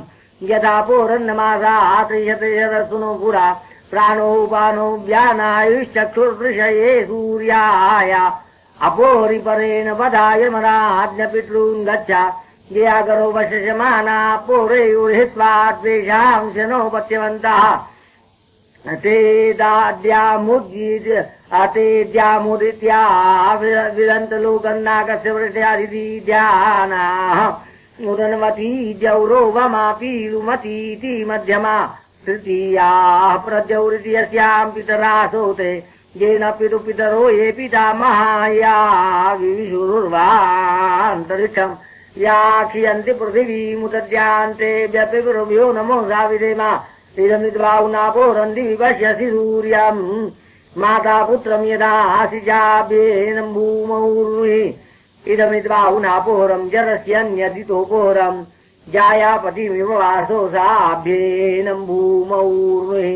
यथा पोरन्नमासात् शते शरस्तु नो पुरा प्राणोपानो व्यानायुश्चक्षुर्दृशये सूर्याय अपोरिपरेण पदाय मराज्ञपितॄन् गच्छ गियागरो वशमाना पोरेयुर्हित्वा द्वेषां शनोपत्यवन्तः तेद्यामुदित्या विदन्तलोकन्नाकस्य वृत्यादिध्यानाः उदन्वती द्यौरोवमापीरुमतीति मध्यमा तृतीयाः प्रद्यौरित्यस्यां पितरासोते येन पितरो ये पितामहाया विविशुर्वान्तरिक्षम् याक्षयन्ति पृथिवीमुदद्यान्ते व्यपिभ्यो नमो साविधेमा इदमिद्वाहुनापोरन्ति विपश्यसि सूर्यम् माता पुत्रं यदासि जाभ्येनं भूमौर्हि इदमिद्वाहुनापोरं जरस्यन्यदितोपोरम् जायापतिमिव वासो साभ्येनं भूमौर्हि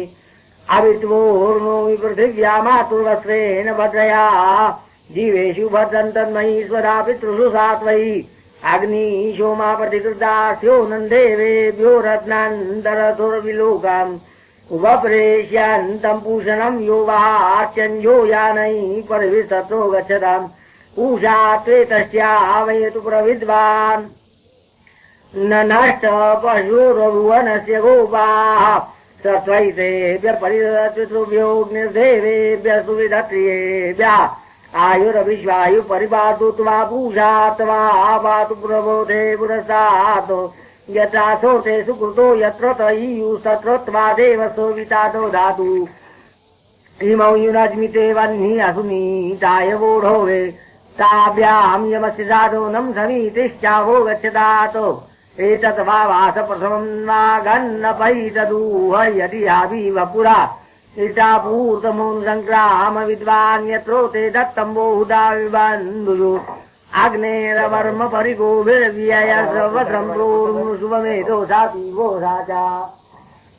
अवित्वोर्नो पृथिव्या मातुर्वस्त्रेण भद्रया जीवेषु भद्रन्तन्महीश्वरा पितृषु सात्वयि अग्निशोमा प्रतिकृतास्यो नन्देवेभ्यो रत्नान्तरधुर्विलोकम् उपप्रेष्यन्तं पूषणं यो वाच्यञ्जो यानैः परिविस्ततो गच्छताम् पूषा त्वेतस्यावयतु प्रविद्वान् न नष्ट पशुर्भुवनस्य गोपाः सत्वैतेभ्य परिदत्पितृभ्योऽग्निर्देवेभ्य सुविधत्रियेभ्यः आयुरविश्वायु परिपातु त्वा पूषा त्वा पातु प्रबोधे पुरस्तात् यथा सोते सुकृतो यत्र तयीयुस्तत्र त्वा देवसो वितातो धातु इमौ युनज्मिते वह्नि असुनीताय वोढो वे ताभ्यां यमस्य साधूनं समीतिश्चावो गच्छतात् एतत् वा वासप्रथमं वा गन्नपैतदूह यदि आविव पुरा इष्टापूर्तमून् सङ्क्राम विद्वान् यत्रोते दत्तं बहुधा विबन्धुषु अग्नेरवर्म परिगोभिर्व्यय सर्वसम्प्रोर्मुषुवमेधो सा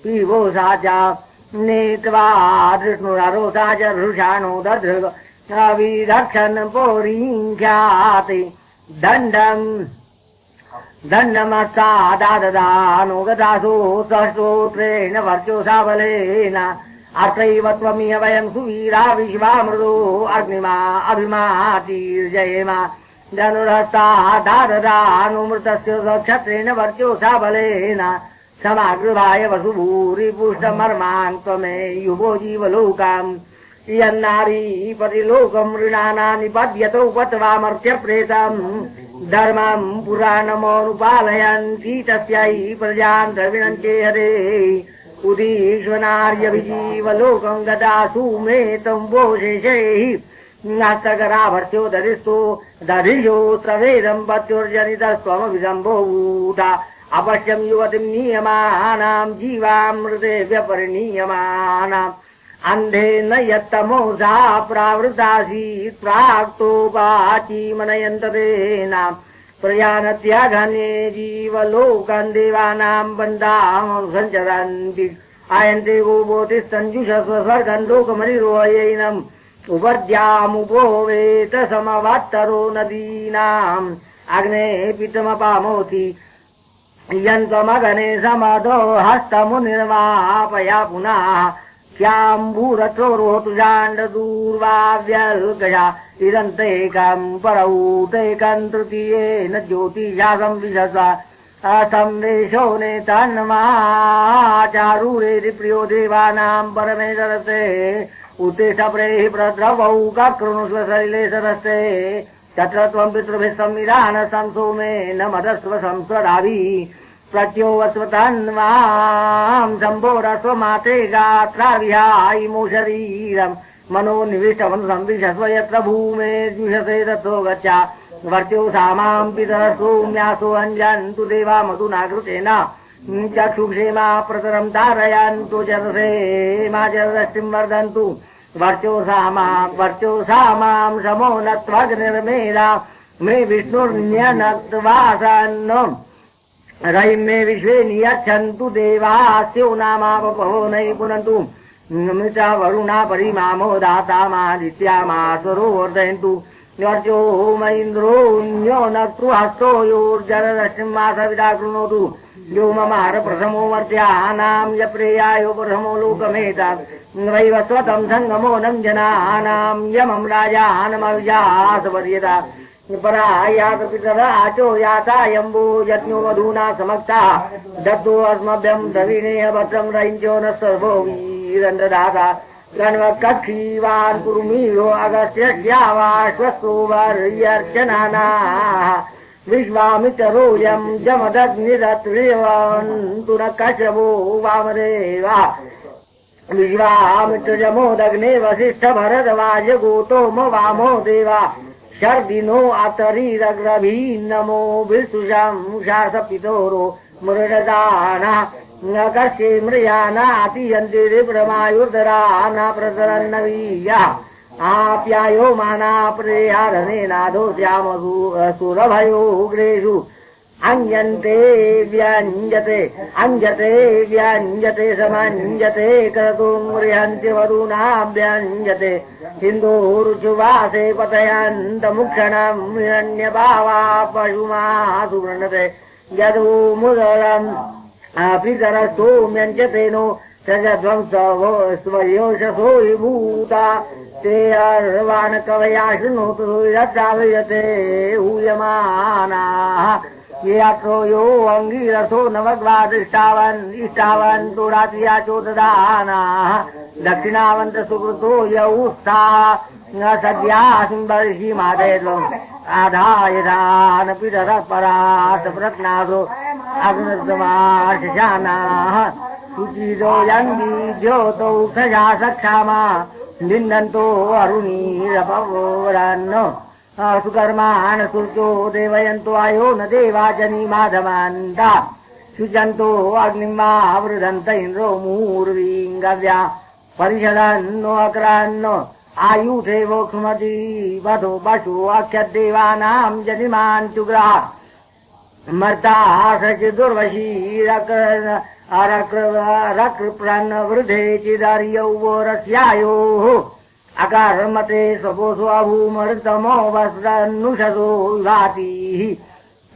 पीवो सा च नेत्वा धृष्णुररोसा च हृषाणो दधृग अविदक्षन् पौरीङ्ख्याति दण्डमस्तादाददानो गदासो सहस्रोत्रेण वर्चोषा बलेन अत्रैव त्वमिह वयं सुवीरा विश्वामृतो अग्निमा अभिमातीर्जयेम धनुरस्तादाददानुमृतस्य क्षत्रेण वर्चोषा बलेन समागृहाय वसुभूरिपुष्टमर्मान् त्वमेयुवो जीवलोकाम् यन्नारी प्रतिलोकं मृणाना निपद्यतो पत्वामर्त्यप्रेतम् धर्मं पुराणमनुपालयन्ति तस्यै प्रजान् द्रविणन्ते हरे उदीश्वनार्यभिजीवलोकं गदासु मे तं वोशेषैः नास्तकराभर्त्यो दधिशो स्रवेदं पत्युर्जनितस्त्वमभिसम्भूता अपश्यं युवतिं नियमानां जीवामृते व्यपरिणीयमानाम् अन्धेन यत्तमोसा प्रावृतासीत् प्राक्तोपाचीमनयन्ततेनां प्रयाणत्याघने जीवलोकान् देवानां बन्धां सञ्चरन्ति आयन्ते गोबोधिस्तञ्जुषस्व स्वर्गं लोकमनिरोहयैनम् उपद्यामुपोवेत समवत्तरो नदीनाम् अग्ने पितमपामोति यन्त्वमगने समदो हस्तमुनिर्वापया पुनः श्याम्भूरथोरोतु जाण्डदूर्वाव्यल्कया इदन्तेकं परौतेकं तृतीयेन ज्योतिषा संविशसा असंवेशो नेतन्माचारूरेति प्रियो देवानां परमेश्वरस्ते उत्तिष्ठप्रेहि प्रद्रवौ ककृणुष्व सलिले सरस्ते तत्र त्वं पितृभिः संविधानसं सोमेन मदस्व संस्वराभिः प्रत्योवस्वतन्वां शम्भोरस्व माते गात्रा विहायिमो शरीरं मनो निविष्टवन् संविशस्व यत्र भूमे द्विषसे ततो गच्छा वर्त्यो सामां पितरसोम्यासो अञ्जन्तु देवा मधुनाकृतेन चक्षुक्षेमा प्रतरं तारयन्तु जरसे मा जरदष्टिं वर्धन्तु वर्त्यो सामां समो नत्वग्निर्मेधा मे विष्णुर्न्यनत्वासन्नम् रयिं मे विश्वे नियच्छन्तु देवास्यो नामापहो नहि पुनन्तु मृता वरुणा परिमामो दाता मादित्या मासुरो वर्धयन्तु वर्त्यो महीन्द्रोऽन्यो नक्तु हस्तो योर्जरदश्रिं मासविदा कृणोतु यो ममार प्रथमो वर्त्यानां यप्रेयायो प्रथमो लोकमेतात् वैवस्वतं सङ्गमोनं जनानां यमं राजानमविजासवर्यता परायात पितराचो यातायम्बो यज्ञो मधुना समक्ता दत्तो अस्मभ्यं द्रविणेय भद्रं रञ्जो न सर्वो वीरन्द्रदाता गण्वकक्षीवान् कुर्मीयो अगस्त्यस्यावाश्वस्तो वर्यर्चनानाः विश्वामितरोऽयं जमदग्निरत्रिवन्तु न कश्यपो वामदेवा विश्वामित्रजमोदग्ने वसिष्ठभरद्वाजगोतोम वामो देवा शर्दिनो अतरीरग्रभीन्नमो विस्तुषं शासपितोरो मृडदाना नकर्षे मृयानातियन्ते प्रमायुर्धराना प्रतरन्नवीया आप्यायो माना प्रेयाधनेनादो श्यामसु सुरभयोग्रेषु अंजते व्यंजते समंजते क्रतुं मृहन्ति वरुणाभ्यंजते सिन्धूरुचुवासे पतयन्तमुक्षणं हिरण्यभावा पशुमासु वृणते यदो मुदरम् पितरस्तोम्यञ्जते नो सजध्वं स्वयोषसो विभूता ते अर्वाण कवया शृणोतु यत्सावयते हूयमानाः ये अत्रो यो अंगीरसो नवग्वादिष्टावन् तोडातिया चोददानाः दक्षिणावन्त सुकृतो यौस्था न सद्यासिंबर्षि मादेत्वम् आधायधान पितरः परास प्रत्नासो अग्नस्तमाशशानाः सुचितो यन्ति ज्योतौ खजा सक्षामा निन्दन्तो अरुणीरपवोरन् सुकर्मान् सुर्चो देवयन्तो आयो न देवाजनी माधवन्ता शुचन्तो अग्निमा वृदन्त इन्द्रो मूर्वीङ्गव्या परिषदन्नो अक्रान्नो आयुधे वोक्ष्मति वधो पशु अक्षदेवानां जनिमान् चुग्रा मर्ता सचिदुर्वशी रकृप्रन् वृधे चिदर्यौ वोरस्यायोः अकर्मते स्वपोषो अभूमर्तमो वस्रन्नुषसो विभातिः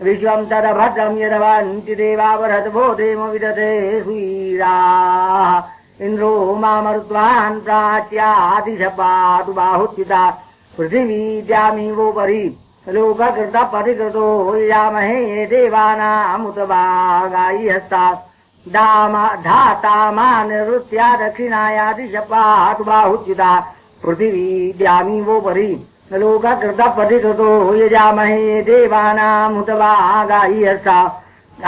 विश्वं तदभद्रं यदवन्ति देवावरद्भो देम विदते सुवीराः इन्द्रो मामरुत्वान् प्राच्यातिशपातु बाहुच्युता पृथिवी द्यामिवोपरि लोककृतः परिकृतो यामहे देवानामुत भागायि हस्तात् धातामानिवृत्या दक्षिणायातिशपातु बाहुच्युता पृथिवी द्यामिवोपरि लोककृतपतिकृतो यजामहे देवानामुतवागायसा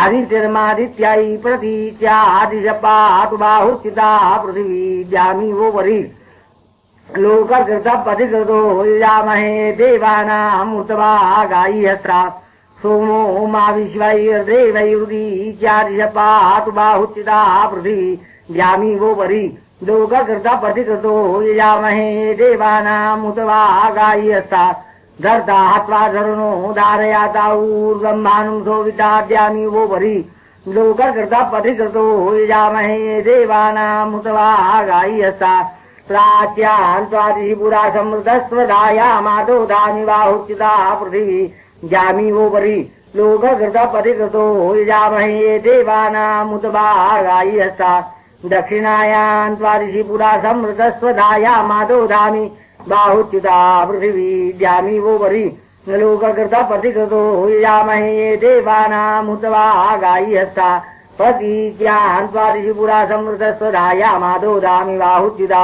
आदित्यर्मादित्यायि प्रतीच्यादिशपातु बाहुश्चिता पृथिवी द्यामी वो वरी लोककृतपतिकृतो यजामहे देवानामुतवागायसा सोमो मा विश्वैर्देवैरुदीच्यादिशपातु बाहुश्चिता पृथिवी द्यामी वो वरी लोककृतपतिकृतो यजामहे देवानामुतवागायसा धर्ता हत्वा धरुणो धारयाता ऊर्ध्वं सोविताद्यामि वो वरी लोककृतपतिकृतो यजामहे देवानामुतवागायसा प्राच्यान् स्वादिपुरा समृतस्वधायामादोधानि बाहुश्चिता पृथिवी द्यामि वो वरी लोककृतपतिकृतो यजामहे देवानामुतवागायसा दक्षिणायां त्वादिशिपुरा समृतस्वधायामादोधामि बाहुच्युता पृथिवी द्यामि वो वरी लोककृतपतिकृतो यजामहे देवानामुतवागायसा प्रतीच्यां त्वादिशिपुरा समृतस्वधायामादोधामि बाहुच्युता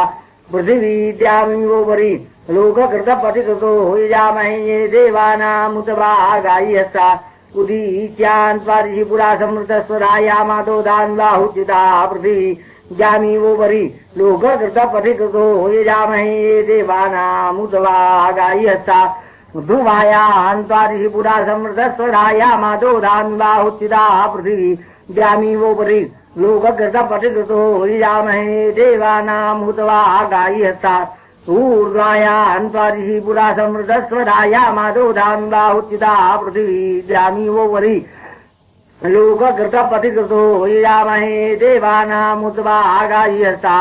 पृथिवी द्यामि वो वरी लोककृतपतिकृतो यजामहे देवानामुतवागायसा उदीच्यां त्वादिशिपुरा समृतस्वधायामादोधामि बाहुच्युता पृथिवी द्यामि वो वरी लोककृतपतिकृतो यजामहे देवानामुतवागायसा ध्रुवायां त्वादिशिपुरा समृतस्वधायामादोधामि बाहुच्युता पृथिवी द्यामि वो वरी लोककृतपतिकृतो यजामहे देवानामुतवागायसा ऊर्ध्वायां त्वादिशिपुरा समृतस्वधायामादोधामि बाहुच्युता पृथिवी द्यामि वो वरी लोककृतपतिकृतो यजामहे देवानामुतवागायसा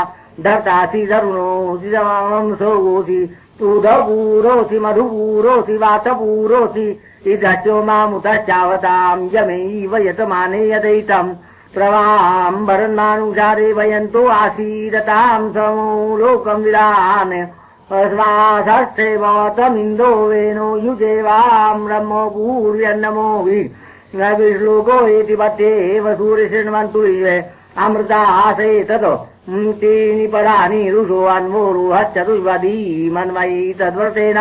धर्तासि धरुणोऽसि सोऽसि तूधपूरोऽसि मधुपूरोऽसि वातपूरोऽसि इदच्यो मामुतश्चावतां यमैव यतमाने यदैतं प्रवां वरन्मानुषा देवयन्तो आसीदतां समो लोकं विदान अस्मासस्थेवतमिन्दो वेनो युजेवां ब्रह्मो पूर्यन्नमो वि विश्लोको इति पत्येव सूर्यशृण्वन्तु इवे अमृतासे ततो तीनि पदानि ऋषो अन्वोरुहश्चतुष्पदीमन्वयि तद्व्रतेन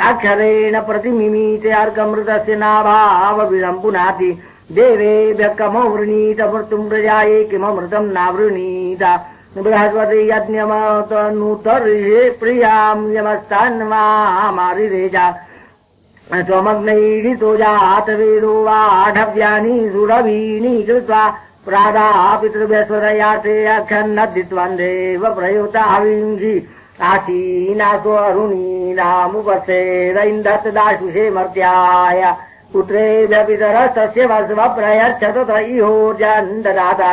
अक्षरेण प्रतिमिमीते अर्कमृतस्य नाभावविदं पुनाति देवेभ्यः कमो वृणीत मृत्युं प्रजाये किममृतं नावृणीत बृहस्पति यज्ञमतनुतर्ये प्रियां यमस्तन्वामारिरेजा स्वमग्नैरितो जातवेदो वाढव्यानि सुरभीनि कृत्वा प्रादापितृभ्यस्वरयाते अक्षन्नद्धित्वन्देव प्रयुक्ताविंशि आसीनासो अरुणीनामुपसेदैन्दत्तदाशुषे मर्त्याय पुत्रेभ्य पितरस्तस्य वस्व प्रयच्छत तयोर्जन् ददाता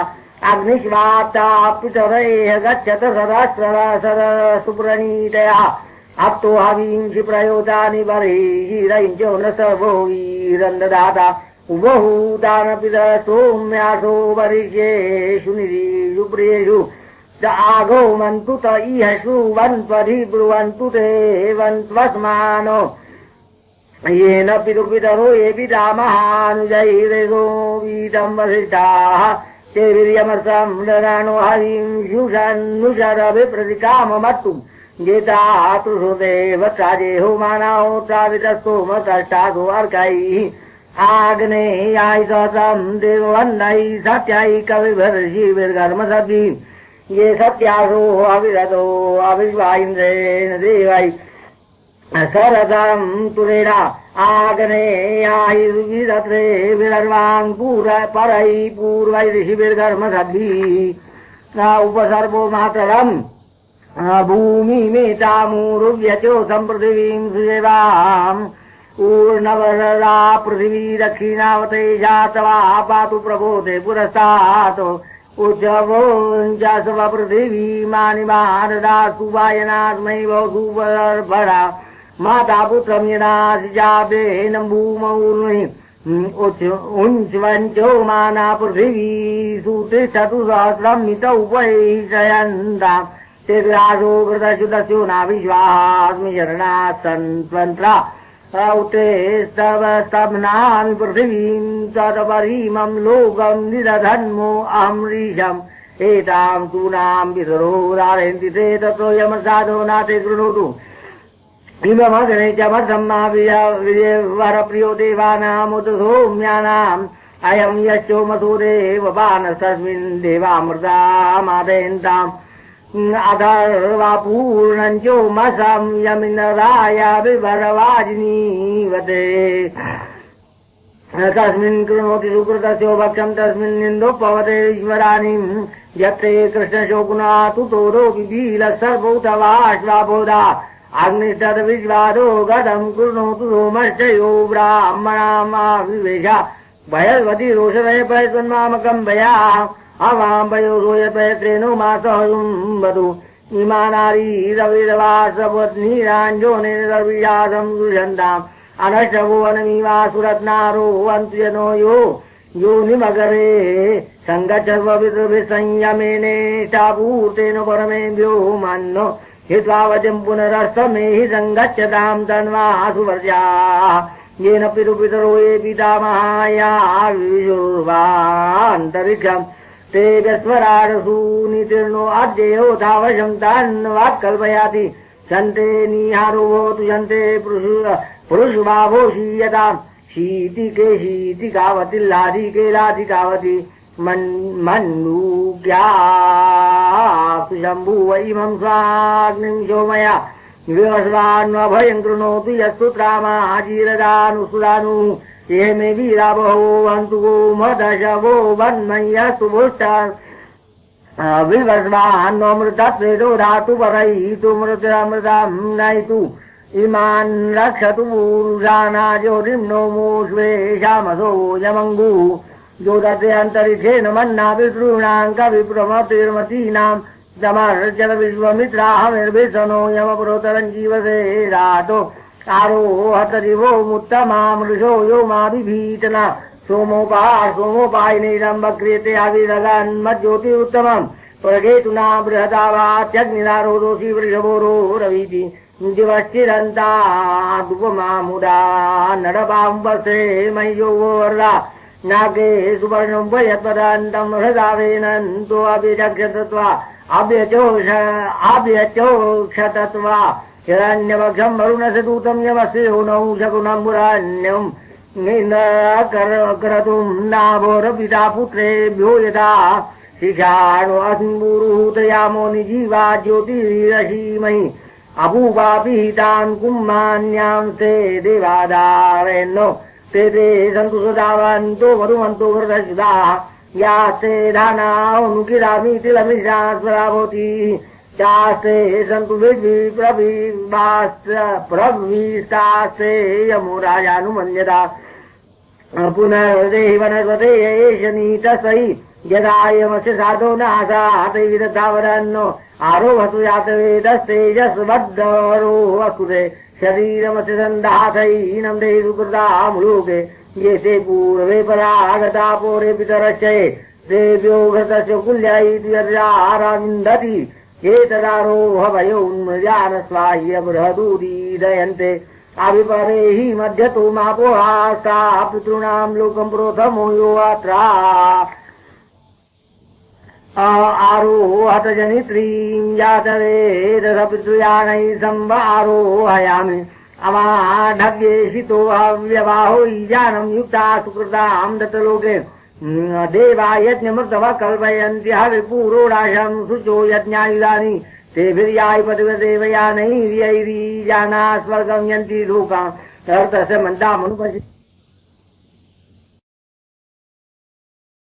अग्निष्वाप्ता पितरैः गच्छत सरस्वरसुप्रणीतया अप्तो हवींसि प्रयोतानि बर्हिरञ्चो न सर्वो वीरं ददाता उभहूतानपितरसोम्यासो वरिष्येषु निरीषु प्रियेषु च आगौमन्तु त इह शुवन्त्वधिब्रुवन्तु ते वन्त्वस्मानो येन पितृपितरो ये पितामहानुजैरेगो वीतं वसिष्ठाः ते वीर्यमर्तं नराणो हरिं शुषन्नुषरभिप्रतिकाममत्तु जेतातु सुदेव साजेहो मानाहोत्रावितस्तोमतष्टासो अर्कैः आग्नेयाय सतं देववन्नैः सत्याय कविभिर्षिभिर्घर्मसद्भिः ये सत्यासो अविरतो अविश्वाइन्द्रेण देवैः सरदं तुरेणा आग्नेयाय विदत्रेभिरर्वान् परैः पूर्वैः ऋषिभिर्घर्मसद्भिः उपसर्गो मातरम् भूमि मेतामूरुव्यचोथं पृथिवीं सुदेवाम् ऊर्णवरदा पृथिवी दक्षिणावते जातवा पातु प्रबोधे पुरस्तात् उच्चवोञ्चस्व पृथिवी मानिमानदा सुवायनास्मै बहुवर्भरा माता पुत्रं यनासि जाबेन भूमौर्णि उञ्चवञ्चो माना पृथिवी सुतिष्ठतु सहस्रं मित उपैषयन्ता तेरासो कृतशुदस्यो नाविश्वास्मि शरणात् सन्त्वन्त्रा उते स्तवस्तम्नामि पृथिवीं तदपरिमं लोकं निदधन्मो अहमृषम् एतां तूनां पितरो दारयन्ति ते ततो यमसाधो नाते कृणोतु इममग्ने च मत्सम्मा वरप्रियो देवानामुत सौम्यानाम् अयं यश्चोमसो देवपानस्तस्मिन् देवामृतामादयन्ताम् अथर्वापूर्णञ्चोमसं यमिनराय विभरवाजिनीवते तस्मिन् कृणोति सुकृतस्यो भक्षं तस्मिन्निन्दोपवते ईश्वराणिम् यत्ते कृष्णशोकुना तुतोरो बिभीलः सर्वोतवाश्वाबोधा अग्निस्तद्विश्वादो गतं कृणोतु सोमश्चयो ब्राह्मणामाविवेश भयवती रोषदय प्रयत्वन्मामकं भया अवां भयो रोयप्रयत्रेणो मासहयुम्बतु इमा नारी रविरवासपत्नीराञ्जोने रवियासं दुषन्ताम् अनष्टवो अनमीवासुरत्नारो अन्तुजनो यो निमगरे सङ्गच्छर्वविसंयमेने शापूर्तेन परमेभ्यो मन्नो हित्वावचं पुनरस्तमे हि सङ्गच्छतां तन्वासु वर्षाः येन पितुपितरो ये पितामहाया विशुर्वान्तरिक्षम् ते व्यस्वराडसूनितीर्णो अद्ययो तावशं तान्वाक्कल्पयाति सन्ते निहारो भवतु सन्ते पुरुषभावो शीयताम् शीतिके शीतिकावतिल्लाधिके लाधिकावति मन्नूक्यास्तु शम्भुव इमं स्वाग्निं सोमया विवस्वान्वभयं कृणोतु यस्तु त्रामाजीरदानुसुदानु ये मे वीरा बहवो हन्तु गोमदशवो वन्मयस्तु भुष्टा विवस्वान्वमृतत्वेदो धातु परयितु मृतमृतं नयतु इमान् रक्षतु पूरुषानाज्योतिर्नो मोष्वेशामसो यमङ्गु जोदते अन्तरिक्षेण मन्ना पितॄणां कविप्रमतिर्मतीनां समर्चन विश्वमित्राहमिर्भिषणो यमपुरोतरं जीवसे रातो आरोहत दिवो मुत्तमामृषो यो मा बिभीतना सोमोपायनैरं वक्रियते आविरगन्मज्योति उत्तमं प्रगेतुना बृहदावात्यग्निनारोदोषि वृषभोरो रवीति दिवश्चिरन्ता दुपमामुदा नरपाम्बसे मय्यो वर्धा नागे सुवर्णं वयत्पदान्तं हृदावेनन्तो अभिचक्षतत्वा अभ्यचोक्षतत्वा हिरण्यवक्षं वरुणसदूतं यमस्य नौ शकुनं पुराण्यं करतुं नाभोरपिता पुत्रेभ्यो यथा शिक्षाणो अस्मुरुहूतयामो निजीवा ज्योतिरसीमहि अपूपापिहितान् कुम्मान्यां ते देवादारेन्नो ते सन्तु सदावन्तो मधुमन्तो वरदशुदाः यास्ते धानानुकिरामि तिलमिषास्वरा भवति चास्ते सन्तु प्रवीष्टास्ते यमो राजानुमन्यता पुनर्देहि वनस्पते एष नीतसै यदायमस्य साधो नासा तैरथावरन्नो आरोहतु यातवेदस्तेजस्वद्धरो वसुरे शरीरमस्य सन्धातैनं देहि कृतामुलोके ये ते पूर्वे परागता पोरे पितरश्चये तेभ्यो घृतस्य कुल्यायित्याराविन्दति एतदारोह भयोन्मृजानस्वाह्य बृहदुदीदयन्ते अभिपरे हि मध्यतो मापोहास्ता पितॄणां लोकं प्रोथमो यो अत्रा आरोहत जनित्रीं जातवेदस पितृयानैः संवारोहयामि अमाढव्येषितो अव्यवाहो ईजानं युक्ता सुकृतां दत्तलोके देवा यज्ञमृतवः कल्पयन्ति हविपूरोडाशं शुचो यज्ञायुधानि तेभिर्याय पतिवदेवयानैर्यैरीजाना स्वर्गं यन्ति लोकान् अर्थस्य मन्दामनुपश्य